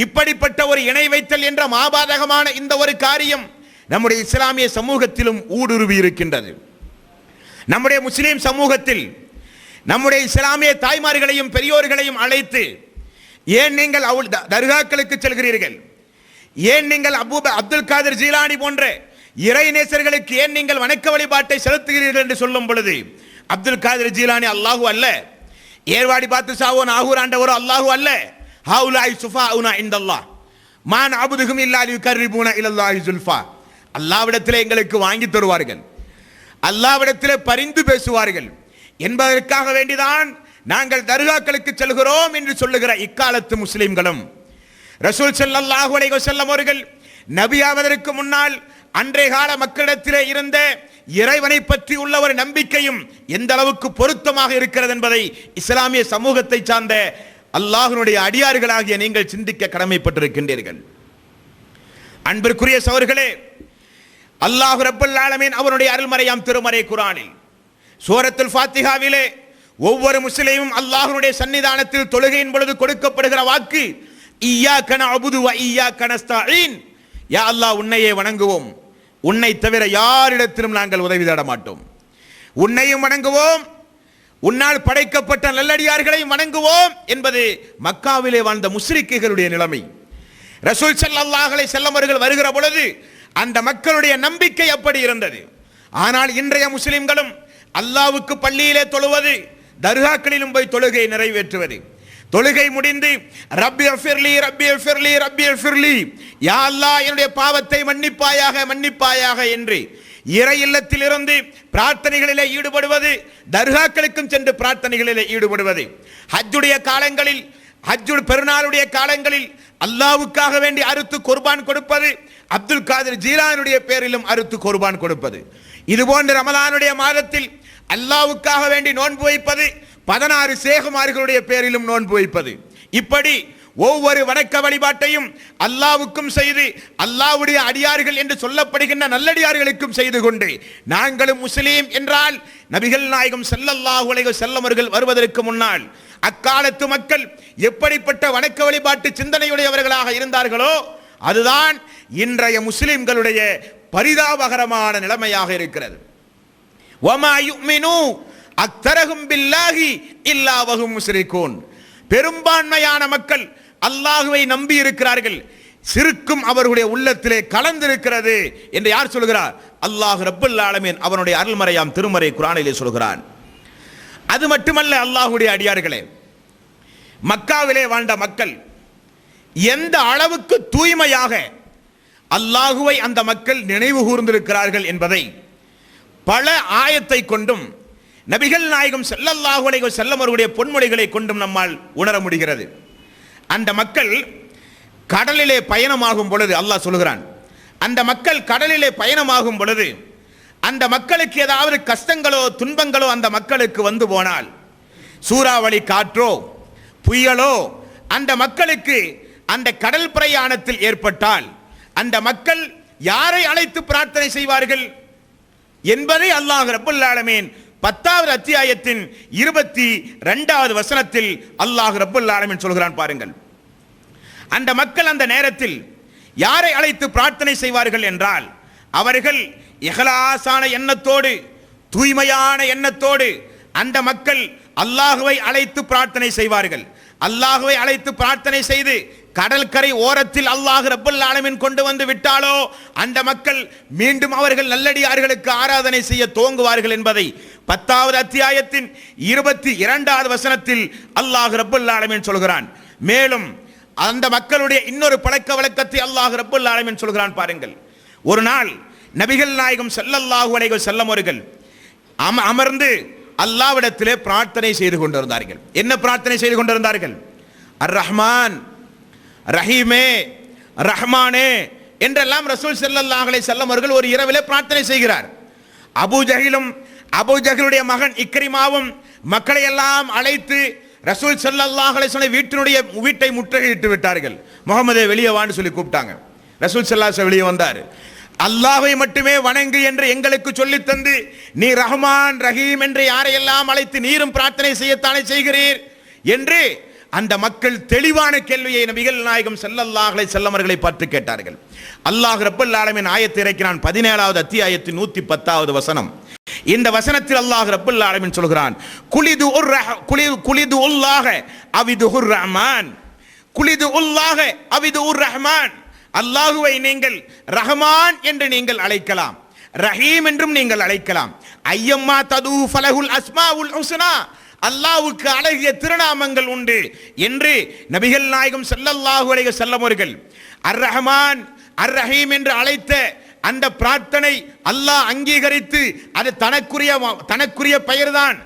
இப்படிப்பட்ட ஒரு இணை வைத்தல் என்ற மாபாதகமான இந்த ஒரு காரியம் நம்முடைய இஸ்லாமிய சமூகத்திலும் ஊடுருவி இருக்கின்றது. நம்முடைய முஸ்லிம் சமூகத்தில் நம்முடைய இஸ்லாமிய தாய்மார்களையும் பெரியோர்களையும் அழைத்து, ஏன் நீங்கள் தர்காக்களுக்கு செல்கிறீர்கள், ஏன் நீங்கள் அப்துல் காதர் ஜீலானி போன்ற இறைநேசர்களுக்கு ஏன் நீங்கள் வணக்க வழிபாட்டை செலுத்துகிறீர்கள் என்று சொல்லும் பொழுது, அப்துல் காதர் ஜீலானி அல்லாஹு அல்ல, ஏர்வாடி பாத்து சாவோ நாகூர் ஆண்டவரோ அல்லாஹு அல்ல, ஹாஉலாஇ சுஃபஹாஉனா இன்தல்லாஹ், மான் அபுதுகும் இல்லா லியுகர்ரிபூன இலல்லாஹி ஸுல்ஃபா. அல்லாஹ்விடத்திலே எங்களுக்கு வாங்கி தருவார்கள், அல்லாஹ்விடத்திலே பரிந்து பேசுவார்கள் என்பதற்காக வேண்டிதான் நாங்கள் தர்காக்களுக்கு செல்கிறோம் என்று சொல்லுகிற இக்காலத்து முஸ்லிம்களும் ரசூல் ஸல்லல்லாஹு அலைஹி வஸல்லம் அவர்கள் நபியாவதற்கு முன்னால் அன்றைய கால மக்களிடத்திலே இருந்த இறைவனை பற்றி உள்ள ஒரு நம்பிக்கையும் எந்த அளவுக்கு பொருத்தமாக இருக்கிறது என்பதை இஸ்லாமிய சமூகத்தை சார்ந்த அல்லாஹ்வினுடைய அடியார்களாகிய நீங்கள் சிந்திக்க கடமைப்பட்டிருக்கின்றீர்கள். அன்பிற்குரிய சகோதரர்களே, அல்லாஹ் ரப்பல் ஆலமீன் அவருடைய அருள்மறையாம் திருமறை குர்ஆனில் சூரத்துல் ஃபாத்திஹாவிலே ஒவ்வொரு முஸ்லிமும் அல்லாஹ்வுடைய சன்னிதானத்தில் தொழுகையின் பொழுது கொடுக்கப்படுகிற வாக்கு இய்யாக நஅபுது வ இய்யாக நஸ்தஈன். யா அல்லாஹ், உன்னையே வணங்குவோம், உன்னை தவிர யாரிடத்திலும் நாங்கள் உதவி தேட மாட்டோம். உன்னையும் வணங்குவோம், உன்னால் படைக்கப்பட்ட நல்லடியார்களையும் வணங்குவோம் என்பது மக்காவிலே வாழ்ந்த முஸ்ரிக்குகளுடைய நிலைமை. ரசூல் ஸல்லல்லாஹு அலைஹி வஸல்லம் அவர்கள் வருகிற பொழுது அந்த மக்களுடைய நம்பிக்கை அப்படி இருந்தது. ஆனால் இன்றைய முஸ்லிம்களும் அல்லாஹ்வுக்கு பள்ளியிலே தொழுவது, தர்காக்களிலும் போய் தொழுகை நிறைவேற்றுவது, தொழுகை முடிந்து ரப்பி ஃபிர்லி ரப்பி ஃபிர்லி ரப்பி ஃபிர்லி, யா அல்லாஹ் என்னுடைய பாவத்தை மன்னிப்பாயாக மன்னிப்பாயாக என்று இறை இல்லத்திலிருந்து பிரார்த்தனைகளிலே ஈடுபடுவது, தர்காக்களுக்கும் சென்று பிரார்த்தனைகளிலே ஈடுபடுவது, ஹஜ்ஜுடைய காலங்களில் ஹஜ்ஜு பெருநாளுடைய காலங்களில் அல்லாஹ்வுக்காக வேண்டி அறுத்து குர்பான் கொடுப்பது, அப்துல் காதிர் ஜீலானுடைய பேரிலும் அறுத்து குர்பான் கொடுப்பது, இது போன்ற ரமலானுடைய மாதத்தில் அல்லாஹ்வுக்காக வேண்டி நோன்பு வைப்பது, 16 சேகுமார்களுடைய பேரிலும் நோன்பு வைப்பது, இப்படி ஒவ்வொரு வணக்க வழிபாட்டையும் அல்லாஹ்வுக்கும் செய்து அல்லாஹ்வுடைய அடியார்கள் என்று சொல்லப்படுகின்ற நல்லடியார்களுக்கும் செய்து கொண்டு நாங்களும் முஸ்லீம் என்றால் நபிகள் நாயகம் ஸல்லல்லாஹு அலைஹி வஸல்லம் அவர்கள் வருவதற்கு முன்னால் அக்காலத்து மக்கள் எப்படிப்பட்ட வணக்க வழிபாட்டு சிந்தனையுடையவர்களாக இருந்தார்களோ அதுதான் இன்றைய முஸ்லிம்களுடைய பரிதாபகரமான நிலைமையாக இருக்கிறது. வமா யுமினு அக்தரஹும் பில்லாஹி இல்லா வஹும் முஸ்ரிகூன். பெரும்பான்மையான மக்கள் அல்லாஹ்வை நம்பி இருக்கிறார்கள், சிறுக்கும் அவர்களுடைய உள்ளத்திலே கலந்திருக்கிறது என்று யார் சொல்கிறார்? அல்லாஹ் ரப்பல் ஆலமீன் அவனுடைய அருள்மறையாம் திருமறை குர்ஆனிலே சொல்கிறான். அது மட்டுமல்ல, அல்லாஹ்வுடைய அடியார்களே, மக்காவிலே வாழ்ந்த மக்கள் எந்த அளவுக்கு தூய்மையாக அல்லாஹுவை அந்த மக்கள் நினைவு கூர்ந்திருக்கிறார்கள் என்பதை பல ஆயத்தை கொண்டும் நபிகள் நாயகம் ஸல்லல்லாஹு அலைஹி வஸல்லம் அவர்களுடைய பொன்மொழிகளை கொண்டும் நம்மால் உணர முடிகிறது. அந்த மக்கள் கடலிலே பயணமாகும் பொழுது அல்லாஹ் சொல்கிறான், அந்த மக்கள் கடலிலே பயணமாகும் பொழுது அந்த மக்களுக்கு ஏதாவது கஷ்டங்களோ துன்பங்களோ அந்த மக்களுக்கு வந்து போனால், சூறாவளி காற்றோ புயலோ அந்த மக்களுக்கு அந்த கடல் பிரயாணத்தில் ஏற்பட்டால் அந்த மக்கள் யாரை அழைத்து பிரார்த்தனை செய்வார்கள் என்பதை அல்லாஹ் ரப்பல் ஆலமீன் 10வது அத்தியாயத்தின் 22வது வசனத்தில் அல்லாஹ் ரப்பல் ஆலமீன் சொல்கிறான் பாருங்கள். அந்த மக்கள் அந்த நேரத்தில் யாரை அழைத்து பிரார்த்தனை செய்வார்கள் என்றால், அவர்கள் இஹ்லாஸான எண்ணத்தோடு தூய்மையான எண்ணத்தோடு அந்த மக்கள் அல்லாஹுவை அழைத்து பிரார்த்தனை செய்வார்கள். அல்லாஹுவை அழைத்து பிரார்த்தனை செய்து கடற்கரை ஓரத்தில் அல்லாஹ் ரப்பல் ஆலமீன் கொண்டு வந்து விட்டாலோ அந்த மக்கள் மீண்டும் அவர்கள் நல்லடியார்களுக்கு ஆராதனை செய்ய துவங்குவார்கள் என்பதை 10வது அத்தியாயத்தின் 22வது வசனத்தில் அல்லாஹ் ரப்பல் ஆலமீன் சொல்கிறான். மேலும் அந்த மக்களுடைய இன்னொரு பழக்க வழக்கத்தை அல்லாஹ் ரப்பல் ஆலமீன் சொல்கிறான் பாருங்கள். ஒரு நாள் நபிகள் நாயகம் ஸல்லல்லாஹு அலைஹி வஸல்லம் அவர்கள் அமர்ந்து அல்லாஹ்விடத்திலே பிரார்த்தனை செய்து கொண்டிருந்தார்கள். என்ன பிரார்த்தனை செய்து கொண்டிருந்தார்கள்? அர் ரஹ்மான், ரஹீமே, ரஹ்மானே என்றெல்லாம் ரசூல் ஸல்லல்லாஹு அலைஹி வஸல்லம் அவர்கள் ஒரு இரவிலே பிரார்த்தனை செய்கிறார். அபூ ஜஹிலும் அபூ ஜஹலுடைய மகன் இக்ரிமாவும் மக்களை எல்லாம் அழைத்து ரசூல் ஸல்லல்லாஹு அலைஹி வஸல்லம் வீட்டை முற்றுகையிட்டு விட்டார்கள். முகமதே வெளியே வான்னு சொல்லி கூப்பிட்டாங்க. ரசூல் ஸல்லல்லாஹு அலைஹி வஸல்லம் வெளியே வந்தார். அல்லாஹ்வை மட்டுமே வணங்கு என்று எங்களுக்கு சொல்லி தந்து நீ ரஹ்மான் ரஹீம் என்று யாரையெல்லாம் அழைத்து நீரும் பிரார்த்தனை செய்யத்தானே செய்கிறீர் என்று அந்த மக்கள் தெளிவான கேள்வியை நபிகள் நாயகம் ஸல்லல்லாஹு அலைஹி வஸல்லம் அவர்களை பார்த்து கேட்டார்கள். அல்லாஹ் ரப்பல் ஆலமீன் ஆயத்தை இறக்கினான் 17வது அத்தியாயத்தின் 110வது வசனம். இந்த வசனத்தில் அல்லாஹ் ரப்பல் ஆலமீன் சொல்கிறான், குலிது உல்லாஹ அவிதுஹுர் ரஹ்மான், குலிது உல்லாஹ அவிதுஹுர் ரஹ்மான். அல்லாஹுவை நீங்கள் ரஹ்மான் என்று நீங்கள் அழைக்கலாம், ரஹீம் என்றும் நீங்கள் அழைக்கலாம். ஐயம்மா தது ஃபலஹுல் அஸ்மாஉல் ஹுஸ்னா, அல்லாஹ்வுக்கு அழகிய திருநாமங்கள் உண்டு என்று நபிகள் நாயகம் ஸல்லல்லாஹு அலைஹி வஸல்லம் அவர்கள் அர் ரஹ்மான் அர் ரஹீம் என்று அழைத்த அந்த பிரார்த்தனை அல்லாஹ் அங்கீகரித்து அது தனக்குரிய பெயர்தான்,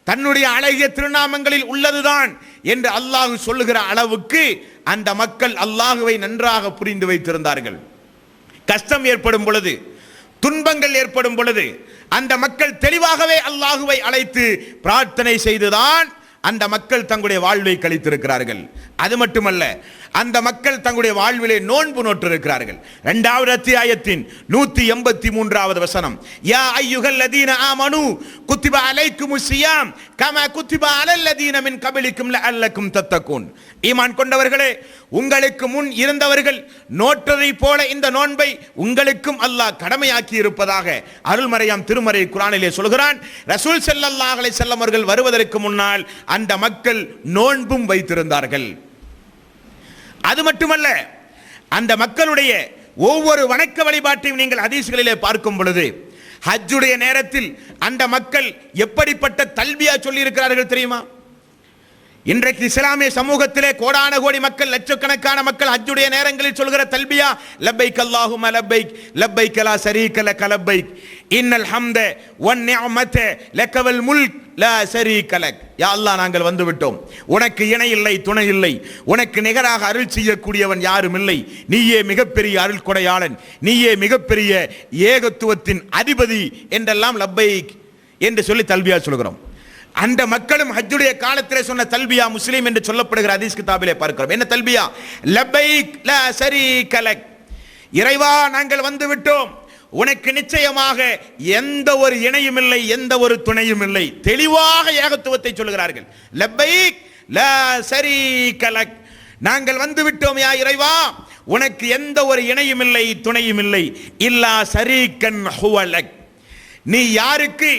தன்னுடைய அழகிய திருநாமங்களில் உள்ளதுதான் என்று அல்லாஹ் சொல்லுகிற அளவுக்கு அந்த மக்கள் அல்லாஹுவை நன்றாக புரிந்து வைத்திருந்தார்கள். கஷ்டம் ஏற்படும் பொழுது, துன்பங்கள் ஏற்படும் பொழுது அந்த மக்கள் தெளிவாகவே அல்லாஹுவை அழைத்து பிரார்த்தனை செய்துதான் அந்த மக்கள் தங்களுடைய வாழ்வை கழித்திருக்கிறார்கள். அது மட்டுமல்ல, அந்த மக்கள் தங்களுடைய வாழ்விலே நோன்பு நோற்றிருக்கிறார்கள். 2வது அத்தியாயத்தின் 183வது வசனம், யா அய்யுஹல் லதீன ஆமனு குத்திப அலைக்குமுஸ் ஸியாம் கமா குத்திப அலல் லதீன மின் கபிலிக்கும் லஅல்லக்கும் தத்தகூன். ஈமான் கொண்டவர்களே, உங்களுக்கு முன் இருந்தவர்கள் நோற்றதை போல இந்த நோன்பை உங்களுக்கும் அல்லாஹ் கடமையாக்கி இருப்பதாக அருள்மறையாம் திருமறை குர்ஆனிலே சொல்கிறான். ரசூல் ஸல்லல்லாஹு அலைஹி வஸல்லம் அவர்கள் வருவதற்கு முன்னால் அந்த மக்கள் நோன்பும் வைத்திருந்தார்கள். அது மட்டுமல்ல, அந்த மக்களுடைய ஒவ்வொரு வணக்க வழிபாட்டையும் நீங்கள் ஹதீஸ்களிலே பார்க்கும் பொழுது ஹஜ்ஜுடைய நேரத்தில் அந்த மக்கள் எப்படிப்பட்ட தல்பியா சொல்லி இருக்கிறார்கள் தெரியுமா? இன்றைக்கு இஸ்லாமிய சமூகத்திலே கோடான கோடி மக்கள், லட்சக்கணக்கான மக்கள் ஹஜ்ஜுடைய நேரங்களில் சொல்கிற தல்பியா லப்பைக் அல்லாஹும்ம லப்பைக் லப்பைக் லா ஷரீக லக லப்பைக் இன்னல் ஹம்த வன் நிஅமத லக்கவல் முல்க் லா ஷரீக லக். யா அல்லாஹ், நாங்கள் வந்து விட்டோம், உனக்கு இணை இல்லை, துணை இல்லை, உனக்கு நிகராக அருள் செய்யக்கூடியவன் யாரும் இல்லை, நீயே மிகப்பெரிய அருள் கொடையாளன், நீயே மிகப்பெரிய ஏகத்துவத்தின் அதிபதி என்றெல்லாம் லப்பைக் என்று சொல்லி தல்பியா சொல்கிறோம். அந்த மக்களும் ஹஜ்ஜுடைய காலத்திலே சொன்ன தல்பியா முஸ்லிம் என்று சொல்லப்படுகிற ஹதீஸ் கிதாபிலே பார்க்கிறோம். என்ன தல்பியா? லப்பைக் லா ஷரீக லக். இறைவா, நாங்கள் வந்து விட்டோம், உனக்கு நிச்சயமாக எந்த ஒரு இணையும் இல்லை, எந்த ஒரு துணையும் இல்லை. தெளிவாக ஏகத்துவத்தை சொல்கிறார்கள். லப்பைக் லா ஷரீக லக். நாங்கள் வந்து விட்டோம் யா இறைவா, உனக்கு எந்த ஒரு இணையும் இல்லை, துணையும் இல்லை. இல்லா ஷரீகன் ஹுவ லக். நீ யாருக்கு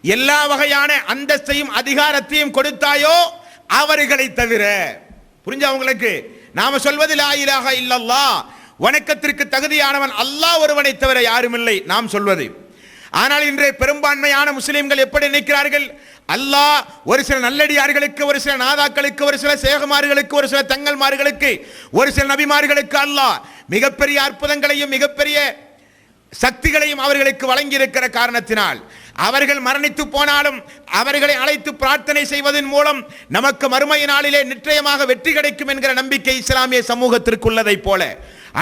எல்லா வகையான அந்தஸ்தையும் அதிகாரத்தையும் கொடுத்தாயோ அவர்களை தவிர. புரிஞ்சா உங்களுக்கு? நாம சொல்வது லா இலாஹ இல்லல்லாஹ், வணக்கத்திற்கு தகுதியானவன் அல்லாஹ் ஒருவனை தவிர யாரும் இல்லை நாம் சொல்வது. ஆனால் இன்றைய பெரும்பான்மையான முஸ்லிம்கள் எப்படி நினைக்கிறார்கள்? அல்லாஹ் ஒரு சில நல்லடியார்களுக்கு, ஒரு சில நாதாக்களுக்கு, ஒரு சில சேகமார்களுக்கு, ஒரு சில தங்கல்மார்களுக்கு, ஒரு சில நபிமார்களுக்கு அல்லாஹ் மிகப்பெரிய அற்புதங்களையும் மிகப்பெரிய சக்திகளையும் அவர்களுக்கு வழங்கி இருக்கிற காரணத்தினால் அவர்கள் மரணித்து போனாலும் அவர்களை அழைத்து பிரார்த்தனை செய்வதன் மூலம் நமக்கு மறுமை நாளிலே நிச்சயமாக வெற்றி கிடைக்கும் என்கிற நம்பிக்கை இஸ்லாமிய சமூகத்திற்கு உள்ளதை போல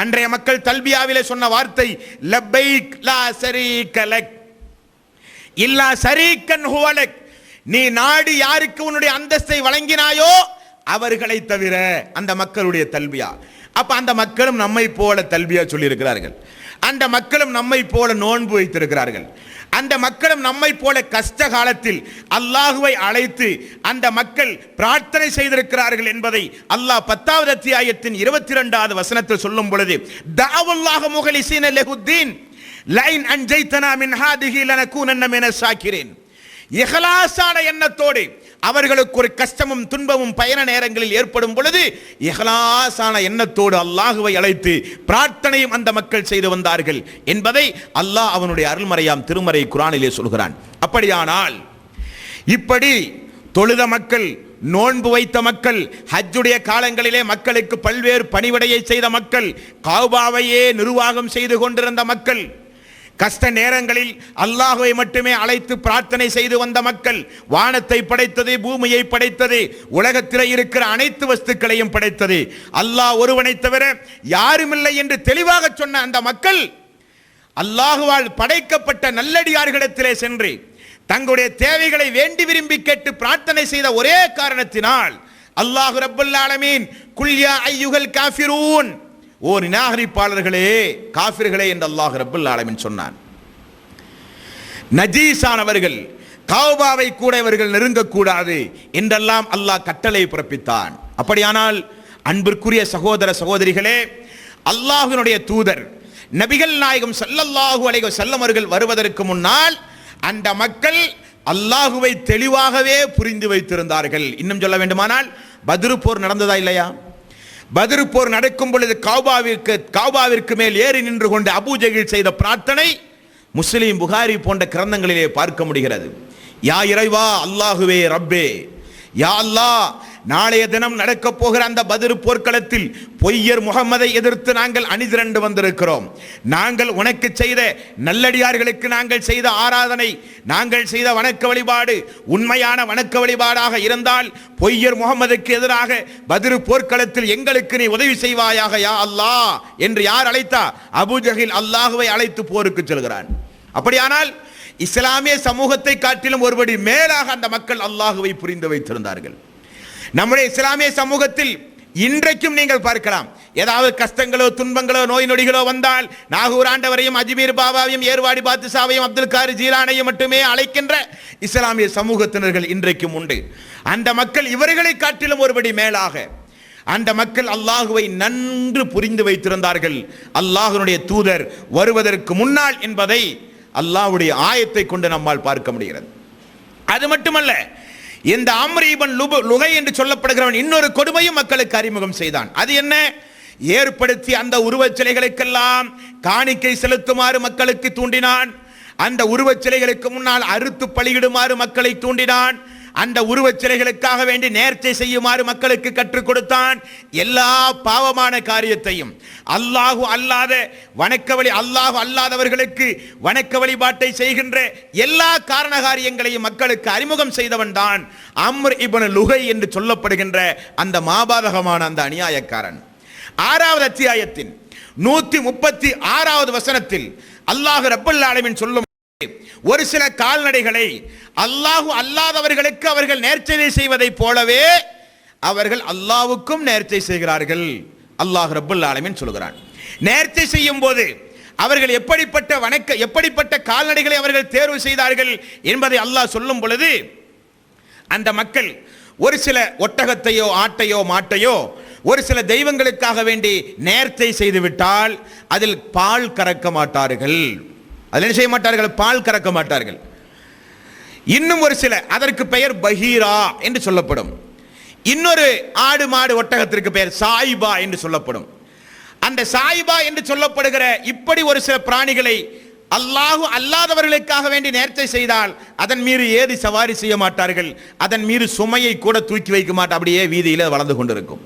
அன்றைய மக்கள் தல்பியாவிலே சொன்ன வார்த்தை லப்பைக் லா ஷரீக லக் இல்லா ஷரீகன் ஹுவ லக். நீ நாடு யாருக்கு உன்னுடைய அந்தஸ்தை வழங்கினாயோ அவர்களை தவிர. அந்த மக்களுடைய தல்பியா. அப்ப அந்த மக்களும் நம்மை போல தல்பியா சொல்லி இருக்கிறார்கள். அந்த மக்களும் நம்மை போல நோன்பு வைத்திருக்கிறார்கள். அந்த மக்களும் நம்மை போல கஷ்ட காலத்தில் அல்லாஹுவை அழைத்து அந்த மக்கள் பிரார்த்தனை செய்திருக்கிறார்கள் என்பதை அல்லாஹ் 10வது அத்தியாயத்தின் 22வது வசனத்தில் சொல்லும் பொழுது தஅவல்லாஹு முஹ்லிஸீன லஹுத்தீன் லைன் அன்ஜைதனா மின் ஹாதிஹி லனகூனன்ன மினஸ் ஷாக்கிரீன். இஹ்லாஸான எண்ணத்தோடு அவர்களுக்கு ஒரு கஷ்டமும் துன்பமும் பயண நேரங்களில் ஏற்படும் பொழுது இஹ்லாஸான எண்ணத்தோடு அல்லாஹுவை அழைத்து பிரார்த்தனையும் அந்த மக்கள் செய்து வந்தார்கள் என்பதை அல்லாஹ் அவனுடைய அருள்மறையாம் திருமறை குர்ஆனிலே சொல்கிறான். அப்படியானால் இப்படி தொழுத மக்கள், நோன்பு வைத்த மக்கள், ஹஜ்ஜுடைய காலங்களிலே மக்களுக்கு பல்வேறு பணிவிடையை செய்த மக்கள், காபாவையே நிர்வாகம் செய்து கொண்டிருந்த மக்கள், கஷ்ட நேரங்களில் அல்லாஹ்வை மட்டுமே அழைத்து பிரார்த்தனை செய்து வந்த மக்கள், வானத்தை படைத்தது, பூமியை படைத்தது, உலகத்தில் இருக்கிற அனைத்து வஸ்துக்களையும் படைத்தது அல்லாஹ் ஒருவனை தவிர யாருமில்லை என்று தெளிவாக சொன்ன அந்த மக்கள் அல்லாஹுவால் படைக்கப்பட்ட நல்லடியார்களிடத்திலே சென்று தங்களுடைய தேவைகளை வேண்டி விரும்பி கேட்டு பிரார்த்தனை செய்த ஒரே காரணத்தினால் அல்லாஹ் ரப்பல் ஆலமீன் குல் யா அய்யுஹல் காஃபிரூன், ஓ நிராகரிப்பாளர்களே, காஃபிர்களே என்று அல்லாஹ் ரப்பல் ஆலமீன் சொன்னான். நஜீஸானவர்கள், காபாவை கூட இவர்கள் நெருங்கக்கூடாது என்றெல்லாம் அல்லாஹ் கட்டளை பிறப்பித்தான். அப்படியானால் அன்பிற்குரிய சகோதர சகோதரிகளே, அல்லாஹ்வினுடைய தூதர் நபிகள் நாயகம் ஸல்லல்லாஹு அலைஹி வஸல்லம் அவர்கள் வருவதற்கு முன்னால் அந்த மக்கள் அல்லாஹுவை தெளிவாகவே புரிந்து வைத்திருந்தார்கள். இன்னும் சொல்ல வேண்டுமானால் பத்ரு போர் நடந்ததா இல்லையா? பத்ரு போர் நடக்கும் பொழுது காபாவிற்கு மேல் ஏறி நின்று கொண்டு அபூ ஜஹீல் செய்த பிரார்த்தனை முஸ்லிம், புகாரி போன்ற கிரந்தங்களிலே பார்க்க முடிகிறது. யா இறைவா, அல்லாஹுவே, ரப்பே, யா அல்லாஹ், நாளைய தினம் நடக்க போகிற அந்த பத்ர் போர்க்களத்தில் பொய்யர் முகமதை எதிர்த்து நாங்கள் அணிதிரண்டு வந்திருக்கிறோம். நாங்கள் உனக்கு செய்த நல்லடியார்களுக்கு நாங்கள் செய்த ஆராதனை, நாங்கள் செய்த வணக்க வழிபாடு உண்மையான வணக்க வழிபாடாக இருந்தால் பொய்யர் முகமதுக்கு எதிராக பத்ர் போர்க்களத்தில் எங்களுக்கு நீ உதவி செய்வாயாக யா அல்லாஹ் என்று யார் அழைத்தா? அபூஜஹில் அல்லாஹுவை அழைத்து போருக்கு செல்கிறான். அப்படியானால் இஸ்லாமிய சமூகத்தை காட்டிலும் ஒருபடி மேலாக அந்த மக்கள் அல்லாஹுவை புரிந்து வைத்திருந்தார்கள். நம்முடைய இஸ்லாமிய சமூகத்தில் இன்றைக்கும் நீங்கள் பார்க்கலாம், ஏதாவது கஷ்டங்களோ துன்பங்களோ நோய் நொடிகளோ வந்தால் நாகூர் ஆண்டவரையும் அஜ்மீர் பாபாவையும் ஏர்வாடி பாத்துஷாவையும் அப்துல் காரி ஜீலானையும் மட்டுமே அழைக்கின்ற இஸ்லாமிய சமூகத்தினர்கள் இன்றைக்கும் உண்டு. அந்த மக்கள் இவர்களை காட்டிலும் ஒருபடி மேலாக அந்த மக்கள் அல்லாஹுவை நன்கு புரிந்து வைத்திருந்தார்கள். அல்லாஹ்வுடைய தூதர் வருவதற்கு முன்னால் என்பதை அல்லாஹ்வுடைய ஆயத்தை கொண்டு நம்மால் பார்க்க முடிகிறது. அது மட்டுமல்ல, இந்த அம்ர் இப்னு லுகை என்று சொல்லப்படுகிறவன் இன்னொரு கொடுமையும் மக்களுக்கு அறிமுகம் செய்தான். அது என்ன? ஏற்படுத்தி அந்த உருவச் சிலைகளுக்கெல்லாம் காணிக்கை செலுத்துமாறு மக்களுக்கு தூண்டினான். அந்த உருவச் சிலைகளுக்கு முன்னால் அறுத்து பலியிடுமாறு மக்களை தூண்டினான். அந்த உருவச் சிலைகளுக்காக வேண்டி நேர்ச்சை செய்யுமாறு மக்களுக்கு கற்றுக் கொடுத்தான். எல்லா பாவமான காரியத்தையும் அல்லாஹு அல்லாத அல்லாஹு அல்லாதவர்களுக்கு வணக்க வழிபாட்டை செய்கின்ற எல்லா காரண காரியங்களையும் மக்களுக்கு அறிமுகம் செய்தவன் தான் அம்ர் இப்னு லுகை என்று சொல்லப்படுகின்ற அந்த மாபாதகமான அந்த அநியாயக்காரன். 6வது அத்தியாயத்தின் 136வது வசனத்தில் அல்லாஹ் ரப்பல் ஆலமீன் சொல்லும் ஒரு சில கால்நடைகளை அல்லாஹு அல்லாதவர்களுக்கு அவர்கள் நேர்ச்சை செய்வதை போலவே அவர்கள் அல்லாஹ்வுக்கும் நேர்ச்சை செய்கிறார்கள். அல்லாஹ் ரப்பல் ஆலமீன் சொல்கிறான், நேர்ச்சை செய்யும் போது அவர்கள் எப்படிப்பட்ட கால்நடைகளை அவர்கள் தேர்வு செய்தார்கள் என்பதை அல்லாஹ் சொல்லும் பொழுது, அந்த மக்கள் ஒரு சில ஒட்டகத்தையோ ஆட்டையோ மாட்டையோ ஒரு சில தெய்வங்களுக்காக வேண்டி நேர்ச்சை செய்து விட்டால் அதில் பால் கறக்க மாட்டார்கள். அதில் என்ன செய்ய மாட்டார்கள்? பால் கறக்க மாட்டார்கள். இன்னும் ஒரு சில, அதற்கு பெயர் பஹீரா என்று சொல்லப்படும். இன்னொரு ஆடு மாடு ஒட்டகத்திற்கு பெயர் சாயிபா என்று சொல்லப்படும். அந்த சாயிபா என்று சொல்லப்படுகிற இப்படி ஒரு சில பிராணிகளை அல்லாஹு அல்லாதவர்களுக்காக வேண்டி நேர்ச்சை செய்தால் அதன் மீது ஏறி சவாரி செய்ய மாட்டார்கள். அதன் மீது சுமையை கூட தூக்கி வைக்க மாட்டார். அப்படியே வீதியில் வளர்ந்து கொண்டிருக்கும்.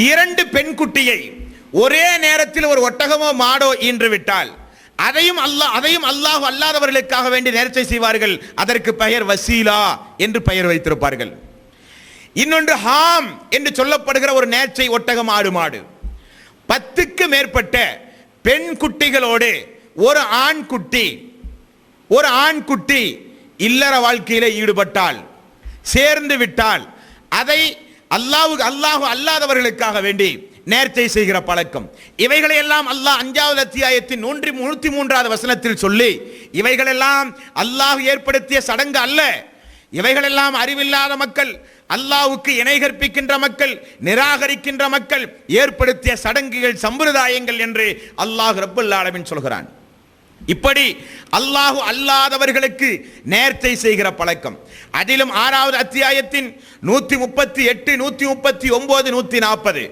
2 பெண் குட்டியை ஒரே நேரத்தில் ஒரு ஒட்டகமோ மாடோ ஈன்று விட்டால் அதையும் அல்லாஹ் அல்லாதவர்களுக்காக வேண்டி நேர்ச்சை செய்வார்கள். அதற்கு பெயர் வசீலா என்று பெயர் வைத்திருப்பார்கள். இன்னொன்று ஹாம் என்று சொல்லப்படுகிற ஒரு நேர்ச்சை ஒட்டகம் ஆடு மாடு. 10க்கு மேற்பட்ட பெண் குட்டிகளோடு ஒரு ஆண் குட்டி இல்லற வாழ்க்கையில ஈடுபட்டால், சேர்ந்து விட்டால் அதை அல்லாஹு அல்லாதவர்களுக்காக வேண்டி நேர்ச்சை செய்கிற பழக்கம். இவைகளை எல்லாம் அல்லாஹ் 5வது அத்தியாயத்தின் 133வது வசனத்தில் சொல்லி, இவைகளெல்லாம் அல்லாஹ் ஏற்படுத்திய சடங்கு அல்ல, இவைகளெல்லாம் அறிவில்லாத மக்கள், அல்லாஹ்வுக்கு இணை கற்பிக்கின்ற மக்கள், நிராகரிக்கின்ற மக்கள் ஏற்படுத்திய சடங்குகள் சம்பிரதாயங்கள் என்று அல்லாஹ் ரப்பல் ஆலமீன் சொல்கிறான். இப்படி அல்லாஹு அல்லாதவர்களுக்கு நேர்ச்சை செய்கிற பழக்கம். அதிலும் 6வது அத்தியாயத்தின் 138, 139, 140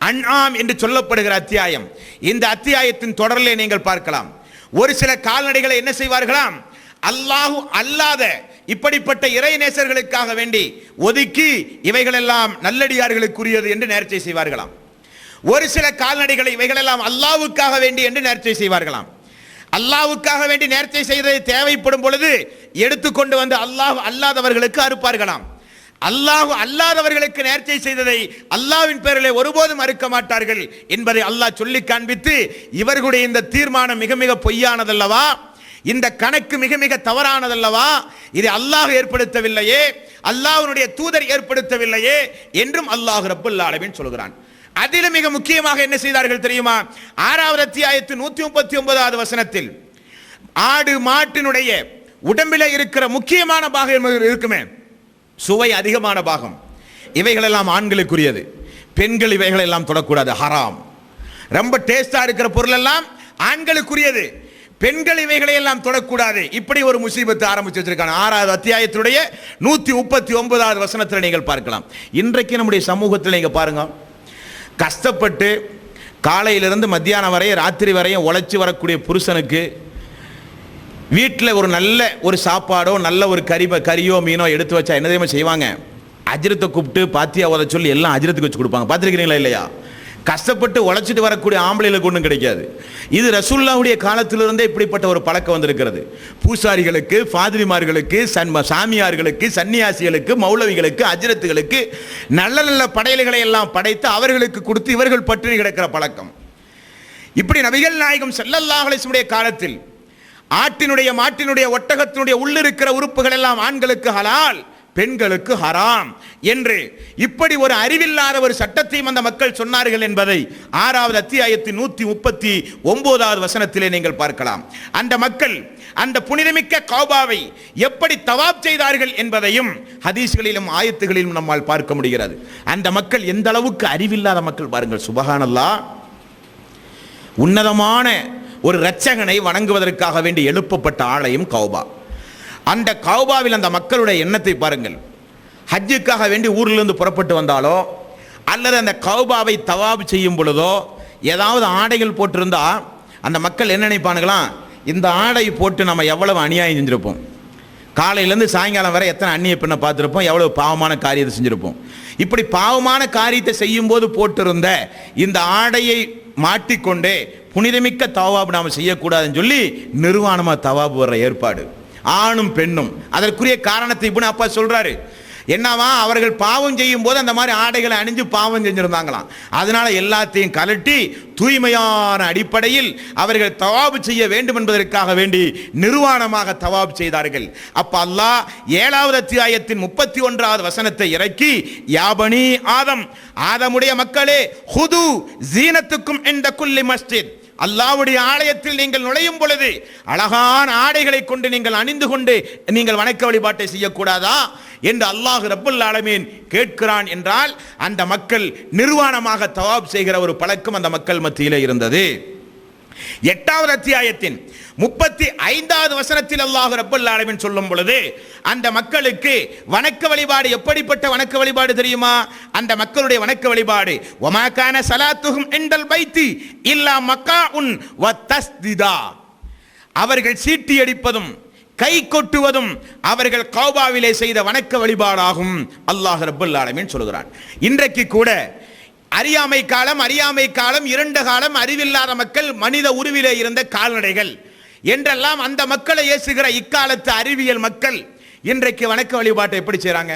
அன்ஆம் என்று சொல்லப்படுகிற அத்தியாயம். இந்த அத்தியாயத்தின் தொடரிலே நீங்கள் பார்க்கலாம், ஒரு சில கால்நடைகளை என்ன செய்வார்களாம்? அல்லாஹு அல்லாத இப்படிப்பட்ட இறை நேசர்களுக்காக வேண்டி ஒதுக்கி இவைகளெல்லாம் நல்லடியார்களுக்குரியது என்று நேர்ச்சை செய்வார்களாம். ஒரு சில கால்நடைகளை இவைகளெல்லாம் அல்லாஹ்வுக்காக வேண்டி என்று நேர்ச்சை செய்வார்களாம். அல்லாஹ்வுக்காக வேண்டி நேர்ச்சை செய்ததை தேவைப்படும் பொழுது எடுத்துக்கொண்டு வந்து அல்லாஹ் அல்லாதவர்களுக்கு அறுப்பார்களாம். அல்லாஹ் அல்லாதவர்களுக்கு நேர்ச்சை செய்ததை அல்லாஹ்வின் பேரிலே ஒருபோதும் மறுக்க மாட்டார்கள் என்பதை அல்லாஹ் சொல்லி காண்பித்து, இவர்களுடைய இந்த தீர்மானம் மிக மிக பொய்யானதல்லவா, இந்த கணக்கு மிக மிக தவறானதல்லவா, இதை அல்லாஹ் ஏற்படுத்தவில்லையே, அல்லாஹ்வுடைய தூதர் ஏற்படுத்தவில்லையே என்றும் அல்லாஹ் ரப்பல் ஆலமீன் சொல்கிறான். அதிலும் மிக முக்கியமாக என்ன செய்தார்கள் தெரியுமா? 6வது அத்தியாயத்தின் 139வது வசனத்தில் ஆடு மாட்டினுடைய உடம்பிலே இருக்கிற முக்கியமான பாகம் இருக்குமே, சுவை அதிகமான பாகம், இவைகளெல்லாம் ஆண்களுக்குரியது, பெண்கள் இவைகளெல்லாம் தொடக்கூடாது, ஹராம். ரொம்ப டேஸ்டா இருக்கிற பொருள் எல்லாம் ஆண்களுக்குரியது, பெண்கள் இவைகளை எல்லாம் தொடக்கூடாது. இப்படி ஒரு முசீபத்து ஆரம்பிச்சு வச்சிருக்காங்க. 6வது அத்தியாயத்தினுடைய 139வது வசனத்தில் நீங்கள் பார்க்கலாம். இன்றைக்கு நம்முடைய சமூகத்தில் நீங்க பாருங்க, கஷ்டப்பட்டு காலையிலிருந்து மத்தியானம் வரையும் ராத்திரி வரையும் உழைச்சி வரக்கூடிய புருஷனுக்கு வீட்டில் ஒரு நல்ல ஒரு சாப்பாடோ நல்ல ஒரு கறியோ மீனோ எடுத்து வச்சா என்ன தெரியுமா செய்வாங்க? அஜ்ரத்தை கூப்பிட்டு பாத்தியா ஓத சொல்லி எல்லாம் அஜ்ரத்துக்கு வச்சு கொடுப்பாங்க. பார்த்துருக்கிறீங்களா இல்லையா? கஷ்டப்பட்டு உழைச்சிட்டு வரக்கூடிய ஆம்பளைகளுக்கு ஒன்றும் கிடைக்காது. இது ரசூலுல்லாஹ்வுடைய காலத்திலிருந்தே இப்படிப்பட்ட ஒரு பழக்கம் வந்திருக்கிறது. பூசாரிகளுக்கு, ஃபாதிரிமார்களுக்கு, சாமியார்களுக்கு, சன்னியாசிகளுக்கு, மௌலவிகளுக்கு, அஜ்ரத்துகளுக்கு நல்ல நல்ல படையல்களை எல்லாம் படைத்து அவர்களுக்கு கொடுத்து இவர்கள் பட்டினி கிடக்கிற பழக்கம். இப்படி நபிகள் நாயகம் ஸல்லல்லாஹு அலைஹி வஸல்லம் காலத்தில் ஆட்டினுடைய, மாட்டினுடைய, ஒட்டகத்தினுடைய உள்ளிருக்கிற உறுப்புகள் எல்லாம் ஆண்களுக்கு ஹலால், பெண்களுக்கு ஹராம் என்று இப்படி ஒரு அறிவில்லாத ஒரு சட்டத்தையும் அந்த மக்கள் சொன்னார்கள் என்பதை 6வது அத்தியாயத்தின் 139வது வசனத்திலே நீங்கள் பார்க்கலாம். அந்த மக்கள் அந்த புனிதமிக்க கௌபாவை எப்படி தவாப் செய்தார்கள் என்பதையும் ஹதீஸ்களிலும் ஆயத்துகளிலும் நம்மால் பார்க்க முடிகிறது. அந்த மக்கள் எந்த அளவுக்கு அறிவில்லாத மக்கள் பாருங்கள். சுபஹானல்லாஹ். உன்னதமான ஒரு இரட்சகனை வணங்குவதற்காக வேண்டி எழுப்பப்பட்ட ஆலயம் கௌபா. அந்த கௌபாவில் அந்த மக்களுடைய எண்ணத்தை பாருங்கள். ஹஜ்ஜுக்காக வேண்டி ஊரிலிருந்து புறப்பட்டு வந்தாலோ அல்லது அந்த கௌபாவை தவாப் செய்யும் பொழுதோ ஏதாவது ஆடைகள் போட்டிருந்தா அந்த மக்கள் என்ன நினைப்பானுங்களாம், இந்த ஆடை போட்டு நம்ம எவ்வளவு அநியாயம் செஞ்சிருப்போம், காலையிலேருந்து சாயங்காலம் வரை எத்தனை அந்நிய பெண்ணை பார்த்துருப்போம், எவ்வளவு பாவமான காரியத்தை செஞ்சிருப்போம். இப்படி பாவமான காரியத்தை செய்யும் போது போட்டிருந்த இந்த ஆடையை மாட்டிக்கொண்டே புனிதமிக்க தவாப் நாம் செய்யக்கூடாதுன்னு சொல்லி நிர்வாணமாக தவாப் வர்ற ஏற்பாடு, ஆணும் பெண்ணும். அதற்குரிய காரணத்தை இப்னு அப்பாஸ் சொல்றாரு. என்னவா, அவர்கள் பாவம் செய்யும் போது அந்த மாதிரி ஆடைகளை அணிஞ்சு பாவம் செஞ்சிருந்தாங்களாம். அதனால எல்லாத்தையும் கலட்டி தூய்மையான அடிப்படையில் அவர்கள் தவாப் செய்ய வேண்டும் என்பதற்காக வேண்டி நிர்வாணமாக தவாப் செய்தார்கள். அப்ப அல்லாஹ் 7வது அத்தியாயத்தின் 31வது வசனத்தை இறக்கி, யாபனி ஆதம், ஆதமுடைய மக்களே, ஹுது ஜீனத்துக்கும் இந்த குல்லி மஸ்ஜித், அல்லாஹ்வுடைய ஆலயத்தில் நீங்கள் நுழையும் பொழுது அழகான ஆடைகளை கொண்டு நீங்கள் அணிந்து கொண்டு நீங்கள் வணக்க வழிபாட்டை செய்யக்கூடாதா என்று அல்லாஹ் ரப்பல் ஆலமீன் கேட்கிறான் என்றால் அந்த மக்கள் நிர்வாணமாக தவாப் செய்கிற ஒரு பழக்கம் அந்த மக்கள் மத்தியிலே இருந்தது. 8வது அத்தியாயத்தின் 35வது வசனத்தில் அல்லாஹ் ரப்பல் ஆலமீன் சொல்லும் பொழுது அந்த மக்களுக்கு வணக்க வழிபாடு எப்படிப்பட்ட வணக்க வழிபாடு தெரியுமா? அந்த மக்களுடைய வணக்க வழிபாடு, வமா கான ஸலாத்துஹும் இன்டல் பைத்தி இல்லா மக்காஉன் வ தஸ்திதா, அவர்கள் சீட்டி அடிப்பதும் கை கொட்டுவதும் அவர்கள் கௌபாவிலே செய்த வணக்க வழிபாடாகும் அல்லாஹ் ரப்பல் ஆலமீன் சொல்கிறான். இன்றைக்கு கூட அறியாமை காலம் 2 காலம் அறிவில்லாத மக்கள், மனித உருவிலே இருந்த கால்நடைகள் என்றெல்லாம் அந்த மக்களை ஏசுகிற இக்காலத்து அறிவியல் மக்கள் இன்றைக்கு வணக்க வழிபாட்டை எப்படி செய்றாங்க?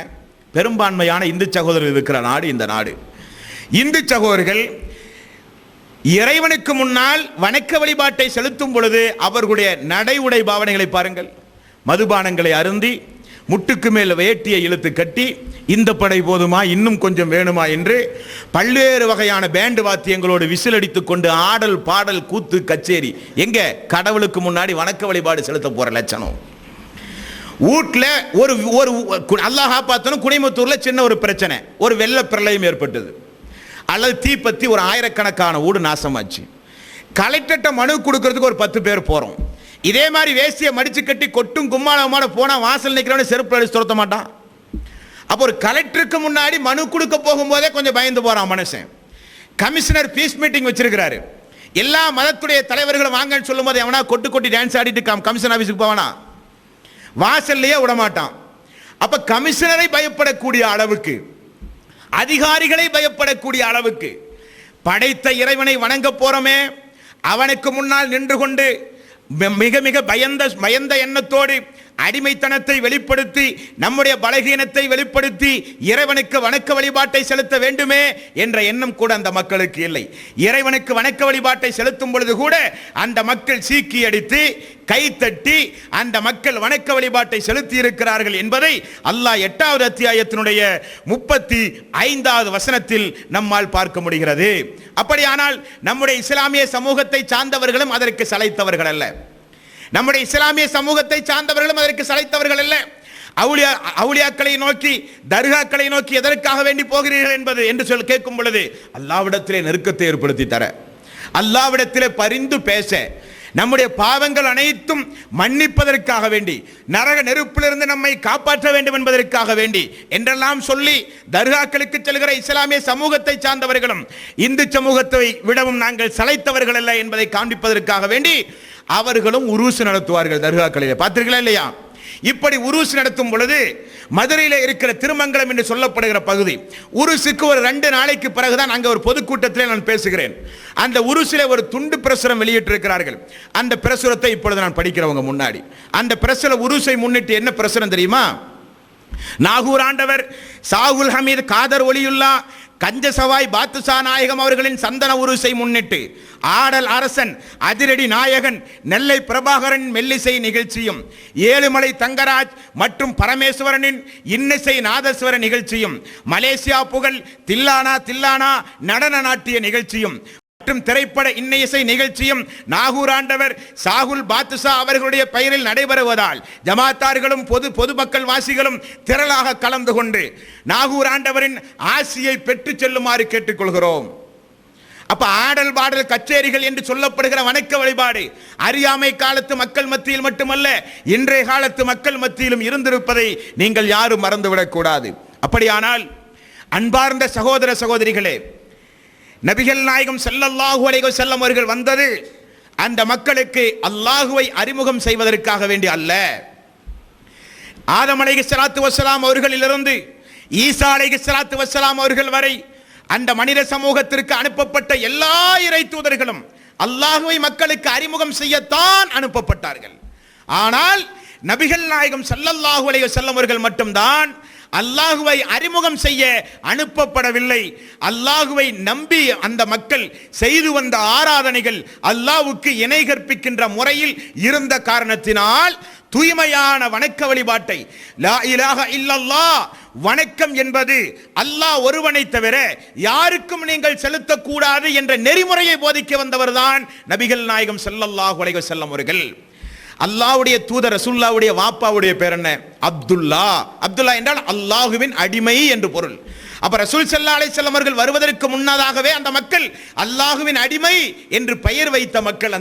பெரும்பான்மையான இந்து சகோதரர்கள் இருக்கிற நாடு இந்த நாடு. இந்து சகோதரர்கள் இறைவனுக்கு முன்னால் வணக்க வழிபாட்டை செலுத்தும் பொழுது அவர்களுடைய நடை உடை பாவனைகளை பாருங்கள். மதுபானங்களை அருந்தி முட்டுக்கு மேல் வேட்டியை இழுத்து கட்டி, இந்த படை போதுமா, இன்னும் கொஞ்சம் வேணுமா என்று பல்வேறு வகையான பேண்டு வாத்தியங்களோடு விசிலடித்துக் கொண்டு ஆடல் பாடல் கூத்து கச்சேரி. எங்க கடவுளுக்கு முன்னாடி வணக்க வழிபாடு செலுத்த போற லட்சணம். வீட்டில் ஒரு ஒரு அல்லாஹ் காப்பாத்தணும், குனிமுத்தூர்ல சின்ன ஒரு பிரச்சனை, ஒரு வெள்ள பிரளயம் ஏற்பட்டது அல்லது தீப்பத்தி ஒரு 1000கணக்கான வீடு நாசமாச்சு. கலெக்டர்கிட்ட மனு கொடுக்கறதுக்கு ஒரு 10 பேர் போறோம். இதே மாதிரி வேசியை மடிச்சு கட்டி கொட்டும் கும்மாளமான போனா வாசல் நிற்கிறவன செருப்பு அடிச்சு துரத்த மாட்டான். அப்போ ஒரு கலெக்டருக்கு முன்னாடி மனு கொடுக்க போகும்போதே கொஞ்சம் பயந்து போறான் மனுஷன். கமிஷனர் பீஸ் மீட்டிங் வச்சிருக்கிறாரு. எல்லா மதத்துடைய தலைவர்களும் வாங்கன்னு சொல்லும் போது எவனா கொட்டு கொட்டி டான்ஸ் ஆடிட்டு கமிஷன் ஆபீஸுக்கு போவானா? வாசல்லையே விட மாட்டான். அப்ப கமிஷனரை பயப்படக்கூடிய அளவுக்கு, அதிகாரிகளை பயப்படக்கூடிய அளவுக்கு, படைத்த இறைவனை வணங்க போறோமே அவனுக்கு முன்னால் நின்று கொண்டு மிக மிக பயந்த எண்ணத்தோடு அடிமைத்தனத்தை வெளிப்படுத்தி நம்முடைய பலகீனத்தை வெளிப்படுத்தி இறைவனுக்கு வணக்க வழிபாட்டை செலுத்த வேண்டுமே என்ற எண்ணம் கூட அந்த மக்களுக்கு இல்லை. இறைவனுக்கு வணக்க வழிபாட்டை செலுத்தும் பொழுது கூட அந்த மக்கள் சீக்கி அடித்து கைத்தட்டி அந்த மக்கள் வணக்க வழிபாட்டை செலுத்தி இருக்கிறார்கள் என்பதை அல்லாஹ் 8வது அத்தியாயத்தினுடைய 35வது வசனத்தில் நம்மால் பார்க்க முடிகிறது. அப்படியானால் நம்முடைய இஸ்லாமிய சமூகத்தை சார்ந்தவர்களும் அதற்கு சளைத்தவர்கள் அல்ல. நம்முடைய இஸ்லாமிய சமூகத்தை சார்ந்தவர்களும் அதற்கு சளைத்தவர்கள் அல்ல. அவுலியாக்களை நோக்கி, தர்காக்களை நோக்கி எதற்காக வேண்டி போகிறீர்கள் என்பது என்று சொல்லி கேட்கும் பொழுது அல்லாஹ்விடத்திலே நெருக்கத்தை ஏற்படுத்தி தர, அல்லாஹ்விடத்திலே பரிந்து பேச, நம்முடைய பாவங்கள் அனைத்தும் மன்னிப்பதற்காக வேண்டி, நரக நெருப்பிலிருந்து நம்மை காப்பாற்ற வேண்டும் என்பதற்காக வேண்டி என்றெல்லாம் சொல்லி தர்காக்களுக்கு செல்கிற இஸ்லாமிய சமூகத்தை சார்ந்தவர்களும் இந்து சமூகத்தை விடவும் நாங்கள் சளைத்தவர்கள் அல்ல என்பதை காண்பிப்பதற்காக வேண்டி அவர்களும் உருசு நடத்துவார்கள் தர்காக்களிலே. பார்த்தீர்களா இல்லையா? இப்படி உருஸ் நடத்தும் பொழுது மதுரையில் இருக்கிற திருமங்கலம் என்று சொல்லப்படுகிற பகுதி, உருசுக்கு ஒரு 2 நாளைக்கு பிறகுதான் அங்கே ஒரு பொதுக்கூட்டத்தில் நான் பேசுகிறேன். அந்த உருசிலே ஒரு துண்டு பிரசுரம் வெளியிட்டிருக்கிறார்கள். அந்த பிரசுரத்தை இப்பொழுது நான் படிக்கிறவங்க முன்னாடி. அந்த பிரசுர உருசை முன்னிட்டு என்ன பிரசுரம் தெரியுமா? நாகூர் ஆண்டவர் சாகுல் ஹமீது காதர் ஒலியுல்லா கஞ்சசவாய் பாத்துசா நாயகம் அவர்களின் சந்தன உருசை முன்னிட்டு ஆடல் அரசன் அதிரடி நாயகன் நெல்லை பிரபாகரன் மெல்லிசை நிகழ்ச்சியும், ஏழுமலை தங்கராஜ் மற்றும் பரமேஸ்வரனின் இன்னிசை நாதஸ்வர நிகழ்ச்சியும், மலேசியா புகழ் தில்லானா தில்லானா நடன நாட்டிய நிகழ்ச்சியும் மற்றும் திரைப்பட இன்னிசை நிகழ்ச்சியும் நாகூர் ஆண்டவர் சாகுல் பாத்துசா அவர்களுடைய பெயரில் நடைபெறுவதால் ஜமாத்தார்களும் பொதுமக்கள் வாசிகளும் திரளாக கலந்து கொண்டு நாகூர் ஆண்டவரின் ஆசியை பெற்று செல்லுமாறு கேட்டுக்கொள்கிறோம். அப்ப ஆடல் பாடல் கச்சேரிகள் என்று சொல்லப்படுகிற வணக்க வழிபாடு அறியாமை காலத்து மக்கள் மத்தியில் மட்டுமல்ல, இன்றைய காலத்து மக்கள் மத்தியிலும் இருந்திருப்பதை நீங்கள் யாரும் மறந்துவிடக் கூடாது. அப்படியானால் அன்பார்ந்த சகோதர சகோதரிகளே, நபிகள் நாயகம் ஸல்லல்லாஹு அலைஹி வஸல்லம் அவர்கள் வந்தது அந்த மக்களுக்கு அல்லாஹுவை அறிமுகம் செய்வதற்காக வேண்டி அல்ல. ஆதம் அலைஹிஸ்ஸலாத்து வஸ்ஸலாம் அவர்களிலிருந்து ஈசா அலைஹிஸ்ஸலாத்து வஸ்ஸலாம் அவர்கள் வரை அந்த மனித சமூகத்திற்கு அனுப்பப்பட்ட எல்லா இறை தூதர்களும் அல்லாஹுவை மக்களுக்கு அறிமுகம் செய்யத்தான் அனுப்பப்பட்டார்கள். ஆனால் நபிகள் நாயகம் ஸல்லல்லாஹு அலைஹி வஸல்லம் அவர்கள் மட்டும்தான் அல்லாஹுவை அறிமுகம் செய்ய அனுப்பப்படவில்லை. அல்லாஹுவை நம்பி அந்த மக்கள் செய்து வந்த ஆராதனைகள் அல்லாஹ்வுக்கு இணை கற்பிக்கின்ற முறையில் இருந்த காரணத்தினால் தூய்மையான வணக்க வழிபாட்டை, லா இலாஹ இல்லல்லாஹ், வணக்கம் என்பது அல்லாஹ் ஒருவனை தவிர யாருக்கும் நீங்கள் செலுத்தக்கூடாது என்ற நெறிமுறையை போதிக்க வந்தவர்தான் நபிகள் நாயகம் ஸல்லல்லாஹு அலைஹி வஸல்லம் அவர்கள். அல்லாஹ்வுடைய தூதர் ரசூலுல்லாஹ்வுடைய வாப்பாவுடைய பேர் என்ன? அப்துல்லா. அப்துல்லா என்றால் அல்லாஹுவின் அடிமை என்று பொருள். அப்ப ரசூல் ஸல்லல்லாஹு அலைஹி வஸல்லம் அவர்கள் வருவதற்கு முன்னதாகவே அந்த மக்கள் அல்லாஹுவின் அடிமை என்று பெயர் வைத்த மக்கள்.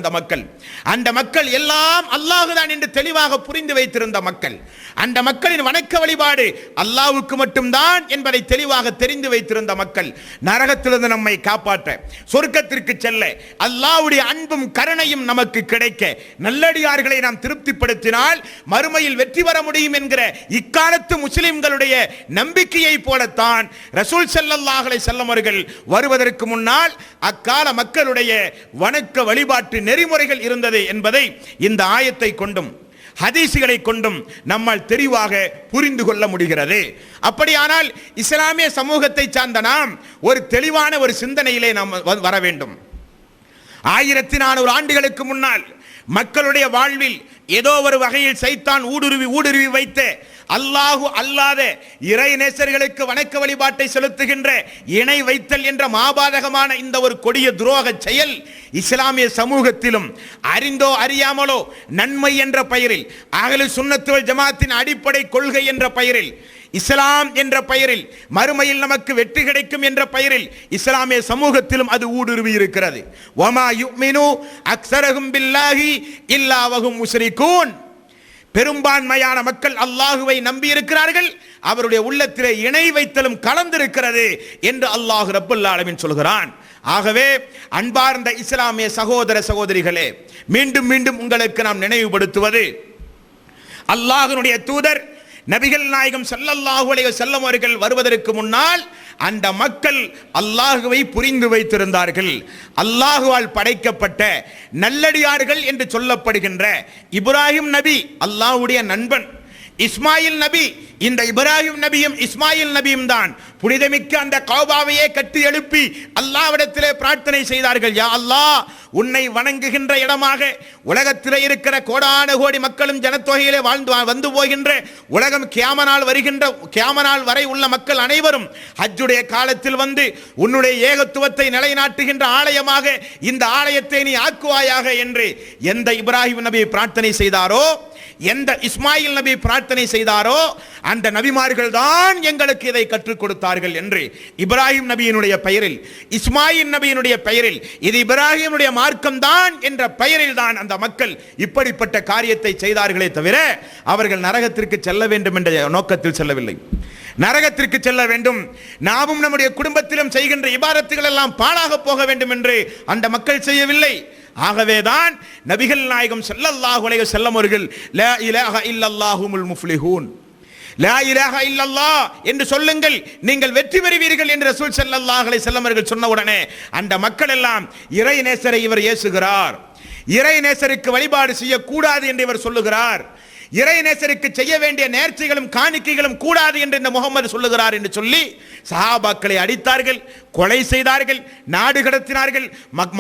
அந்த மக்கள் எல்லாம் அல்லாஹுதான் என்று தெளிவாக புரிந்து வைத்திருந்த மக்கள். அந்த மக்களின் வணக்க வழிபாடு அல்லாஹ்வுக்கு மட்டும்தான் என்பதை தெளிவாக தெரிந்து வைத்திருந்த மக்கள். நரகத்திலிருந்து நம்மை காப்பாற்ற, சொர்க்கத்திற்கு செல்ல, அல்லாஹ்வுடைய அன்பும் கருணையும் நமக்கு கிடைக்க, நல்லடியார்களை நாம் திருப்திப்படுத்தினால் மறுமையில் வெற்றி பெற முடியும் என்கிற இக்காலத்து முஸ்லிம்களுடைய நம்பிக்கையை போலத்தான் ரசூல் ஸல்லல்லாஹு அலைஹி வஸல்லம் அவர்கள் வருவதற்கு முன்னால் அக்கால மக்களுடைய வணக்க வழிபாட்டு நெறிமுறைகள் இருந்தது என்பதை இந்த ஆயத்தை கொண்டும் ஹதீசுகளை கொண்டும் நம்மால் தெளிவாக புரிந்து கொள்ள முடிகிறது. அப்படியானால் இஸ்லாமிய சமூகத்தை சார்ந்த நாம் ஒரு தெளிவான ஒரு சிந்தனையிலே நாம் வர வேண்டும். 1400 ஆண்டுகளுக்கு முன்னால் மக்களுடைய வாழ்வில் ஏதோ ஒரு வகையில் சைத்தான் ஊடுருவி வைத்த அல்லாஹு அல்லாத இறை நேசர்களுக்கு வணக்க வழிபாட்டை செலுத்துகின்ற இணை வைத்தல் என்ற மாபாதகமான இந்த ஒரு கொடிய துரோக செயல் இஸ்லாமிய சமூகத்திலும் அறிந்தோ அறியாமலோ நன்மை என்ற பெயரில், அஹ்லு சுன்னத் வல் ஜமாத்தின் அடிப்படை கொள்கை என்ற பெயரில், இஸ்லாம் என்ற பெயரில், மறுமையில் நமக்கு வெற்றி கிடைக்கும் என்ற பெயரில் இஸ்லாமிய சமூகத்திலும் அது ஊடுருவி இருக்கிறது. வமா யுமினு அக்ஸரஹும் பில்லாஹி இல்லா வஹும் முஸ்ரிகூன். பெரும்பான்மையான மக்கள் அல்லாஹுவை நம்பி இருக்கிறார்கள், அவருடைய உள்ளத்திலே இணை வைத்தலும் கலந்திருக்கிறது என்று அல்லாஹ் ரப்பல் ஆலமீன் சொல்கிறான். ஆகவே அன்பார்ந்த இஸ்லாமிய சகோதர சகோதரிகளே, மீண்டும் மீண்டும் உங்களுக்கு நாம் நினைவுபடுத்துவது, அல்லாஹ்வுடைய தூதர் நபிகள் நாயகம் ஸல்லல்லாஹு அலைஹி வஸல்லம் அவர்கள் வருவதற்கு முன்னால் அந்த மக்கள் அல்லாஹுவை புரிந்து வைத்திருந்தார்கள். அல்லாஹுவால் படைக்கப்பட்ட நல்லடியார்கள் என்று சொல்லப்படுகின்ற இப்ராஹிம் நபி அல்லாஹ்வுடைய நண்பன், இஸ்மாயில் நபி, இந்த இப்ராஹிம் நபியும் இஸ்மாயில் நபியும் தான் புனிதமிக்க அந்த கௌபாவையே கட்டி எழுப்பி அல்லாஹ்விடத்திலே பிரார்த்தனை செய்தார்கள். யா அல்லாஹ், உன்னை வணங்குகின்ற இடமாக உலகத்திலே இருக்கிற கோடான கோடி மக்களும் ஜனத்தொகையிலே வந்து போகின்ற உலகம் கியாமனால் வரை உள்ள மக்கள் அனைவரும் ஹஜ்ஜுடைய காலத்தில் வந்து உன்னுடைய ஏகத்துவத்தை நிலைநாட்டுகின்ற ஆலயமாக இந்த ஆலயத்தை நீ ஆக்குவாயாக என்று எந்த இப்ராஹிம் நபி பிரார்த்தனை செய்தாரோ, எந்த இஸ்மாயில் நபி பிரார்த்தனை செய்தாரோ, அந்த நபிமார்கள் தான் எங்களுக்கு இதை கற்றுக் கொடுத்தார்கள் என்று இப்ராஹிம் நபியினுடைய பெயரில், இஸ்மாயில் நபியினுடைய பெயரில், இது இப்ராஹிமுடைய மார்க்கம் தான் என்ற பெயரில் தான் அந்த மக்கள் இப்படிப்பட்ட காரியத்தை செய்தார்களே தவிர அவர்கள் நரகத்திற்கு செல்ல வேண்டும் என்ற நோக்கத்தில் செல்லவில்லை. நரகத்திற்கு செல்ல வேண்டும், நாமும் நம்முடைய குடும்பத்திலும் செய்கின்ற இபாதத்துகள் எல்லாம் பாழாக போக வேண்டும் என்று அந்த மக்கள் செய்யவில்லை. ஆகவேதான் நபிகள் நாயகம் ஸல்லல்லாஹு அலைஹி வஸல்லம் அவர்கள் லா இலாஹ இல்லல்லாஹுல் முஃப்லிஹூன், லா இலாஹ இல்லல்லாஹ் என்று சொல்லுங்கள் நீங்கள் வெற்றி பெறுவீர்கள் என்று ரசூல் ஸல்லல்லாஹு அலைஹி வஸல்லம் அவர்கள் சொன்ன உடனே அந்த மக்கள் எல்லாம் இறை நேசரை இவர் ஏசுகிறார், இறை நேசருக்கு வழிபாடு செய்யக்கூடாது என்று இவர் சொல்லுகிறார், இறை நேசருக்கு செய்ய வேண்டிய நேர்ச்சைகளும் காணிக்கைகளும் கூடாது என்று இந்த முகமது சொல்லுகிறார் என்று சொல்லி சஹாபாக்களை அடித்தார்கள், கொலை செய்தார்கள், நாடு கடத்தினார்கள்.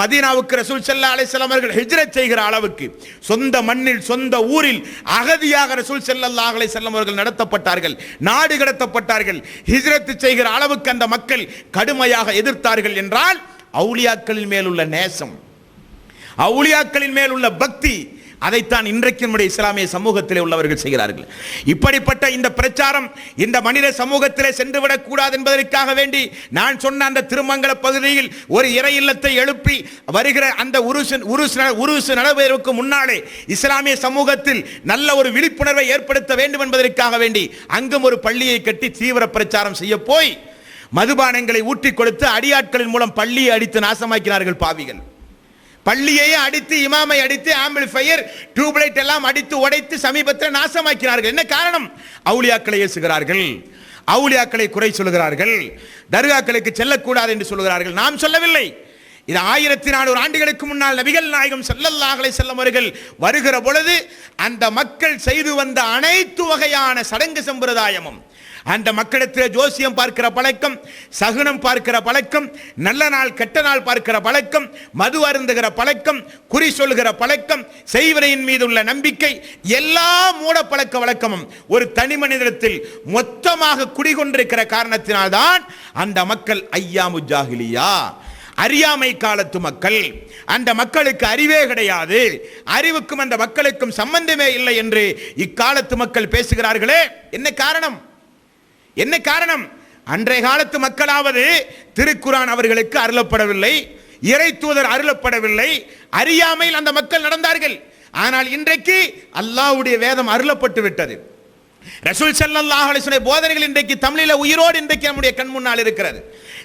மதீனாவுக்கு ரசூல் ஸல்லல்லாஹு அலைஹி வஸல்லம் அவர்கள் ஹிஜ்ரத் செய்கிற அளவுக்கு சொந்த மண்ணில் சொந்த ஊரில் அகதியாக ரசூல் ஸல்லல்லாஹு அலைஹி வஸல்லம் அவர்கள் நடத்தப்பட்டார்கள், நாடு கடத்தப்பட்டார்கள். ஹிஜ்ரத் செய்கிற அளவுக்கு அந்த மக்கள் கடுமையாக எதிர்த்தார்கள் என்றால் அவுலியாக்களின் மேல் உள்ள நேசம், அவுலியாக்களின் மேல் உள்ள பக்தி, அதைத்தான் இன்றைக்கு நம்முடைய இஸ்லாமிய சமூகத்திலே உள்ளவர்கள் செய்கிறார்கள். இப்படிப்பட்ட இந்த பிரச்சாரம் இந்த மனித சமூகத்திலே சென்றுவிடக் கூடாது என்பதற்காக வேண்டி நான் சொன்ன அந்த திருமங்கல பகுதியில் ஒரு இறை இல்லத்தை எழுப்பி வருகிற அந்த உருசு நடைபெறுவதற்கு முன்னாலே இஸ்லாமிய சமூகத்தில் நல்ல ஒரு விழிப்புணர்வை ஏற்படுத்த வேண்டும் என்பதற்காக வேண்டி அங்கும் ஒரு பள்ளியை கட்டி தீவிர பிரச்சாரம் செய்ய போய் மதுபானங்களை ஊற்றி கொடுத்து அடியாட்களின் மூலம் பள்ளியை அடித்து நாசமாக்கினார்கள் பாவிகள். பள்ளியையே அடித்து, இமாமை அடித்து, ஆம்பிளிஃபையர், டியூப்லைட் எல்லாம் அடித்து உடைத்து சமீபத்தில் நாசமாக்கினார்கள். என்ன காரணம்? அவுலியாக்களை ஏசுகிறார்கள், அவுலியாக்களை குறை சொல்கிறார்கள், தர்காக்களுக்கு செல்லக்கூடாது என்று சொல்கிறார்கள். நாம் சொல்லவில்லை. இது 1400 ஆண்டுகளுக்கு முன்னால் நபிகள் நாயகம் ஸல்லல்லாஹு அலைஹி வஸல்லம் அவர்கள் வருகிற பொழுது அந்த மக்கள் செய்து வந்த அனைத்து வகையான சடங்கு சம்பிரதாயமும், அந்த மக்களிடத்தில் ஜோசியம் பார்க்கிற பழக்கம், சகுனம் பார்க்கிற பழக்கம், நல்ல நாள் கெட்ட நாள் பார்க்கிற பழக்கம், மது அருந்துகிற பழக்கம், குறி சொல்கிற பழக்கம், செய்வனையின் மீது உள்ள நம்பிக்கை, எல்லா மூட பழக்க வழக்கமும் ஒரு தனி மனிதத்தில் மொத்தமாக குடிகொண்டிருக்கிற காரணத்தினால்தான் அந்த மக்கள் ஐயாமு ஜாஹிலியா, அறியாமை காலத்து மக்கள், அந்த மக்களுக்கு அறிவே கிடையாது, அறிவுக்கும் அந்த மக்களுக்கும் சம்பந்தமே இல்லை என்று இக்காலத்து மக்கள் பேசுகிறார்களே. என்ன காரணம்? என்ன காரணம்? அன்றைய காலத்து மக்களாவது திருக்குர்ஆன் அவர்களுக்கு அருளப்படவில்லை, இறை தூதர் அருளப்படவில்லை, அறியாமையில் அந்த மக்கள் நடந்தார்கள். ஆனால் இன்றைக்கு அல்லாஹ்வுடைய வேதம் அருளப்பட்டு விட்டது. ரசூல் ஸல்லல்லாஹு அலைஹி வஸல்லம் போதனைகள் இன்றைக்கு தமிழில் உயிரோடு இன்றைக்கு நம்முடைய கண் முன்னால் இருக்கிறது.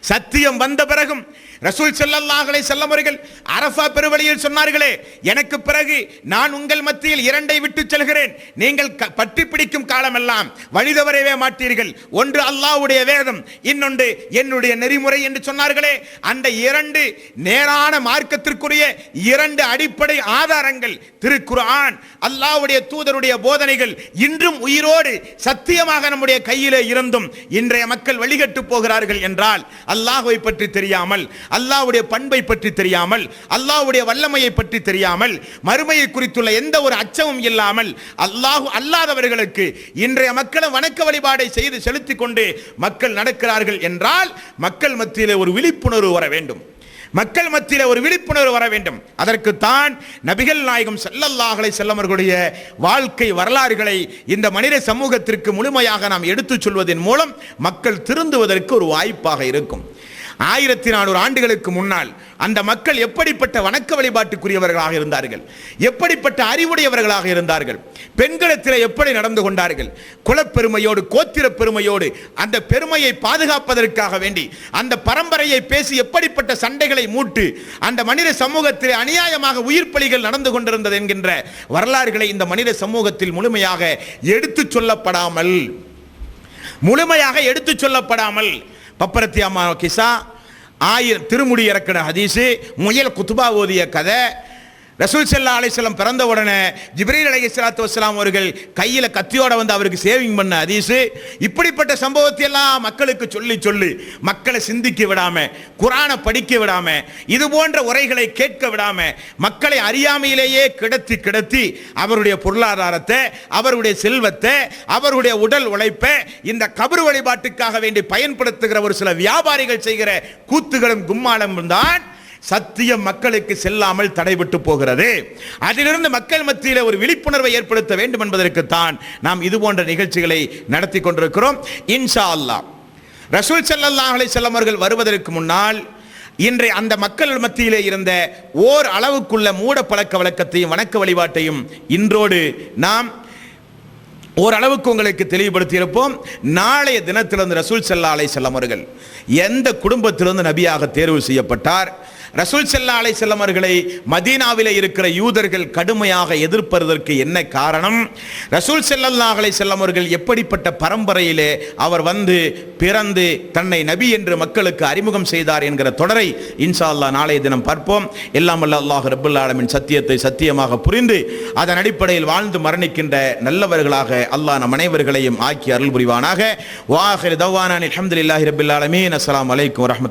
சத்தியம் வந்த பிறகும் ரசூல் ஸல்லல்லாஹு அலைஹி வஸல்லம் அவர்கள் அரஃபா பெருவழியில் சொன்னார்களே, எனக்கு பிறகு நான் உங்கள் மத்தியில் 2 விட்டு செல்கிறேன், நீங்கள் பற்றி பிடிக்கும் காலமெல்லாம் வழி தவறவே மாட்டீர்கள். ஒன்று அல்லாஹ்வுடைய வேதம், இன்னொன்று என்னுடைய நெறிமுறை என்று சொன்னார்களே. அந்த 2 நேரான மார்க்கத்திற்குரிய 2 அடிப்படை ஆதாரங்கள் திருக்குர்ஆன், அல்லாஹ்வுடைய தூதருடைய போதனைகள் இன்றும் உயிரோடு சத்தியமாக நம்முடைய கையிலே இருந்தும் இன்றைய மக்கள் வழிகட்டு போகிறார்கள் என்றால் அல்லாஹ்வை பற்றி தெரியாமல், அல்லாஹ்வுடைய பண்பை பற்றி தெரியாமல், அல்லாஹ்வுடைய வல்லமையை பற்றி தெரியாமல், மறுமையை குறித்துள்ள எந்த ஒரு அச்சமும் இல்லாமல் அல்லாஹ் அல்லாதவர்களுக்கு இன்றைய மக்களை வணக்க வழிபாடை செய்து செலுத்திக் கொண்டு மக்கள் நடக்கிறார்கள் என்றால் மக்கள் மத்தியிலே ஒரு விழிப்புணர்வு வர வேண்டும், மக்கள் மத்தியிலே ஒரு விழிப்புணர்வு வர வேண்டும். அதற்குத்தான் நபிகள் நாயகம் ஸல்லல்லாஹு அலைஹி வஸல்லம் அவர்களுடைய வாழ்க்கை வரலாறுகளை இந்த மனித சமூகத்திற்கு முழுமையாக நாம் எடுத்துச் சொல்வதன் மூலம் மக்கள் திருந்துவதற்கு ஒரு வாய்ப்பாக இருக்கும். 1400 ஆண்டுகளுக்கு முன்னால் அந்த மக்கள் எப்படிப்பட்ட வணக்க வழிபாட்டுக்குரியவர்களாக இருந்தார்கள், எப்படிப்பட்ட அறிவுடையவர்களாக இருந்தார்கள், பெண்களிடத்தில் எப்படி நடந்து கொண்டார்கள், குலப்பெருமையோடு கோத்திர பெருமையோடு அந்த பெருமையை பாதுகாப்பதற்காக வேண்டி அந்த பரம்பரையை பேசி எப்படிப்பட்ட சண்டைகளை மூட்டு அந்த மனித சமூகத்தில் அநியாயமாக உயிர் பலிகள் நடந்து கொண்டிருந்தது என்கின்ற வரலாறுகளை இந்த மனித சமூகத்தில் முழுமையாக எடுத்துச் சொல்லப்படாமல் பப்பரத்தி அம்மா கிசா, 1000 திருமுடி இறக்கிற ஹதீஸு, முயல் குத்துபா ஓதிய கதை, ரசூல் ஸல்லல்லாஹு அலைஹி வஸல்லம் பிறந்த உடனே ஜிப்ரீல் அலைஹிஸ்ஸலாத்து வஸ்ஸலாம் அவர்கள் கையில் கத்தியோட வந்து அவருக்கு சேவிங் பண்ண ஹதீஸு, இப்படிப்பட்ட சம்பவத்தை எல்லாம் மக்களுக்கு சொல்லி மக்களை சிந்திக்க விடாம, குர்ஆனை படிக்க விடாம, இது போன்ற உரைகளை கேட்க விடாம மக்களை அறியாமையிலேயே கிடத்தி அவருடைய பொருளாதாரத்தை, அவருடைய செல்வத்தை, அவருடைய உடல் உழைப்பை இந்த கபர் வழிபாட்டுக்காக வேண்டி பயன்படுத்துகிற ஒரு சில வியாபாரிகள் செய்கிற கூத்துகளும் கும்மாளம் தான் சத்தியம் மக்களுக்கு செல்லாமல் தடைபட்டு போகிறது. அதிலிருந்து மக்கள் மத்தியில் ஒரு விழிப்புணர்வை ஏற்படுத்த வேண்டும் என்பதற்குத்தான் நாம் இது போன்ற நிகழ்ச்சிகளை நடத்தி கொண்டிருக்கிறோம். இன்ஷா அல்லாஹ் ரசூல் ஸல்லல்லாஹு அலைஹி வஸல்லம் அவர்கள் வருவதற்கு முன்னால் இன்றைய அந்த மக்கள் மத்தியிலே இருந்த ஓர் அளவுக்குள்ள மூட பழக்க வழக்கத்தையும் வணக்க வழிபாட்டையும் இன்றோடு நாம் ஓரளவுக்கு உங்களுக்கு தெளிவுபடுத்தி இருப்போம். நாளைய தினத்திலிருந்து ரசூல் ஸல்லல்லாஹு அலைஹி வஸல்லம் அவர்கள் எந்த குடும்பத்திலிருந்து நபியாக தேர்வு செய்யப்பட்டார், ரசூல் ஸல்லல்லாஹு அலைஹி வஸல்லம் அவர்களை மதீனாவிலே இருக்கிற யூதர்கள் கடுமையாக எதிர்ப்பதற்கு என்ன காரணம்? ரசூல் ஸல்லல்லாஹு அலைஹி வஸல்லம் அவர்கள் எப்படிப்பட்ட பரம்பரையிலே அவர் வந்து பிறந்து தன்னை நபி என்று மக்களுக்கு அறிமுகம் செய்தார் என்கிற தொடரை இன்ஷா அல்லாஹ் நாளைய தினம் பார்ப்போம். எல்லாம் வல்ல அல்லாஹ் ரப்பல் ஆலமீன் சத்தியத்தை சத்தியமாக புரிந்து அதன் அடிப்படையில் வாழ்ந்து மரணிக்கின்ற நல்லவர்களாக அல்லாஹ் நம் அனைவர்களையும் ஆக்கி அருள் புரிவானாக. வ ஆகிரு தவானா அல்ஹம்துலில்லாஹி ரப்பில் ஆலமீன். அஸ்ஸலாமு அலைக்கும் வரஹ்மத்துல்லாஹி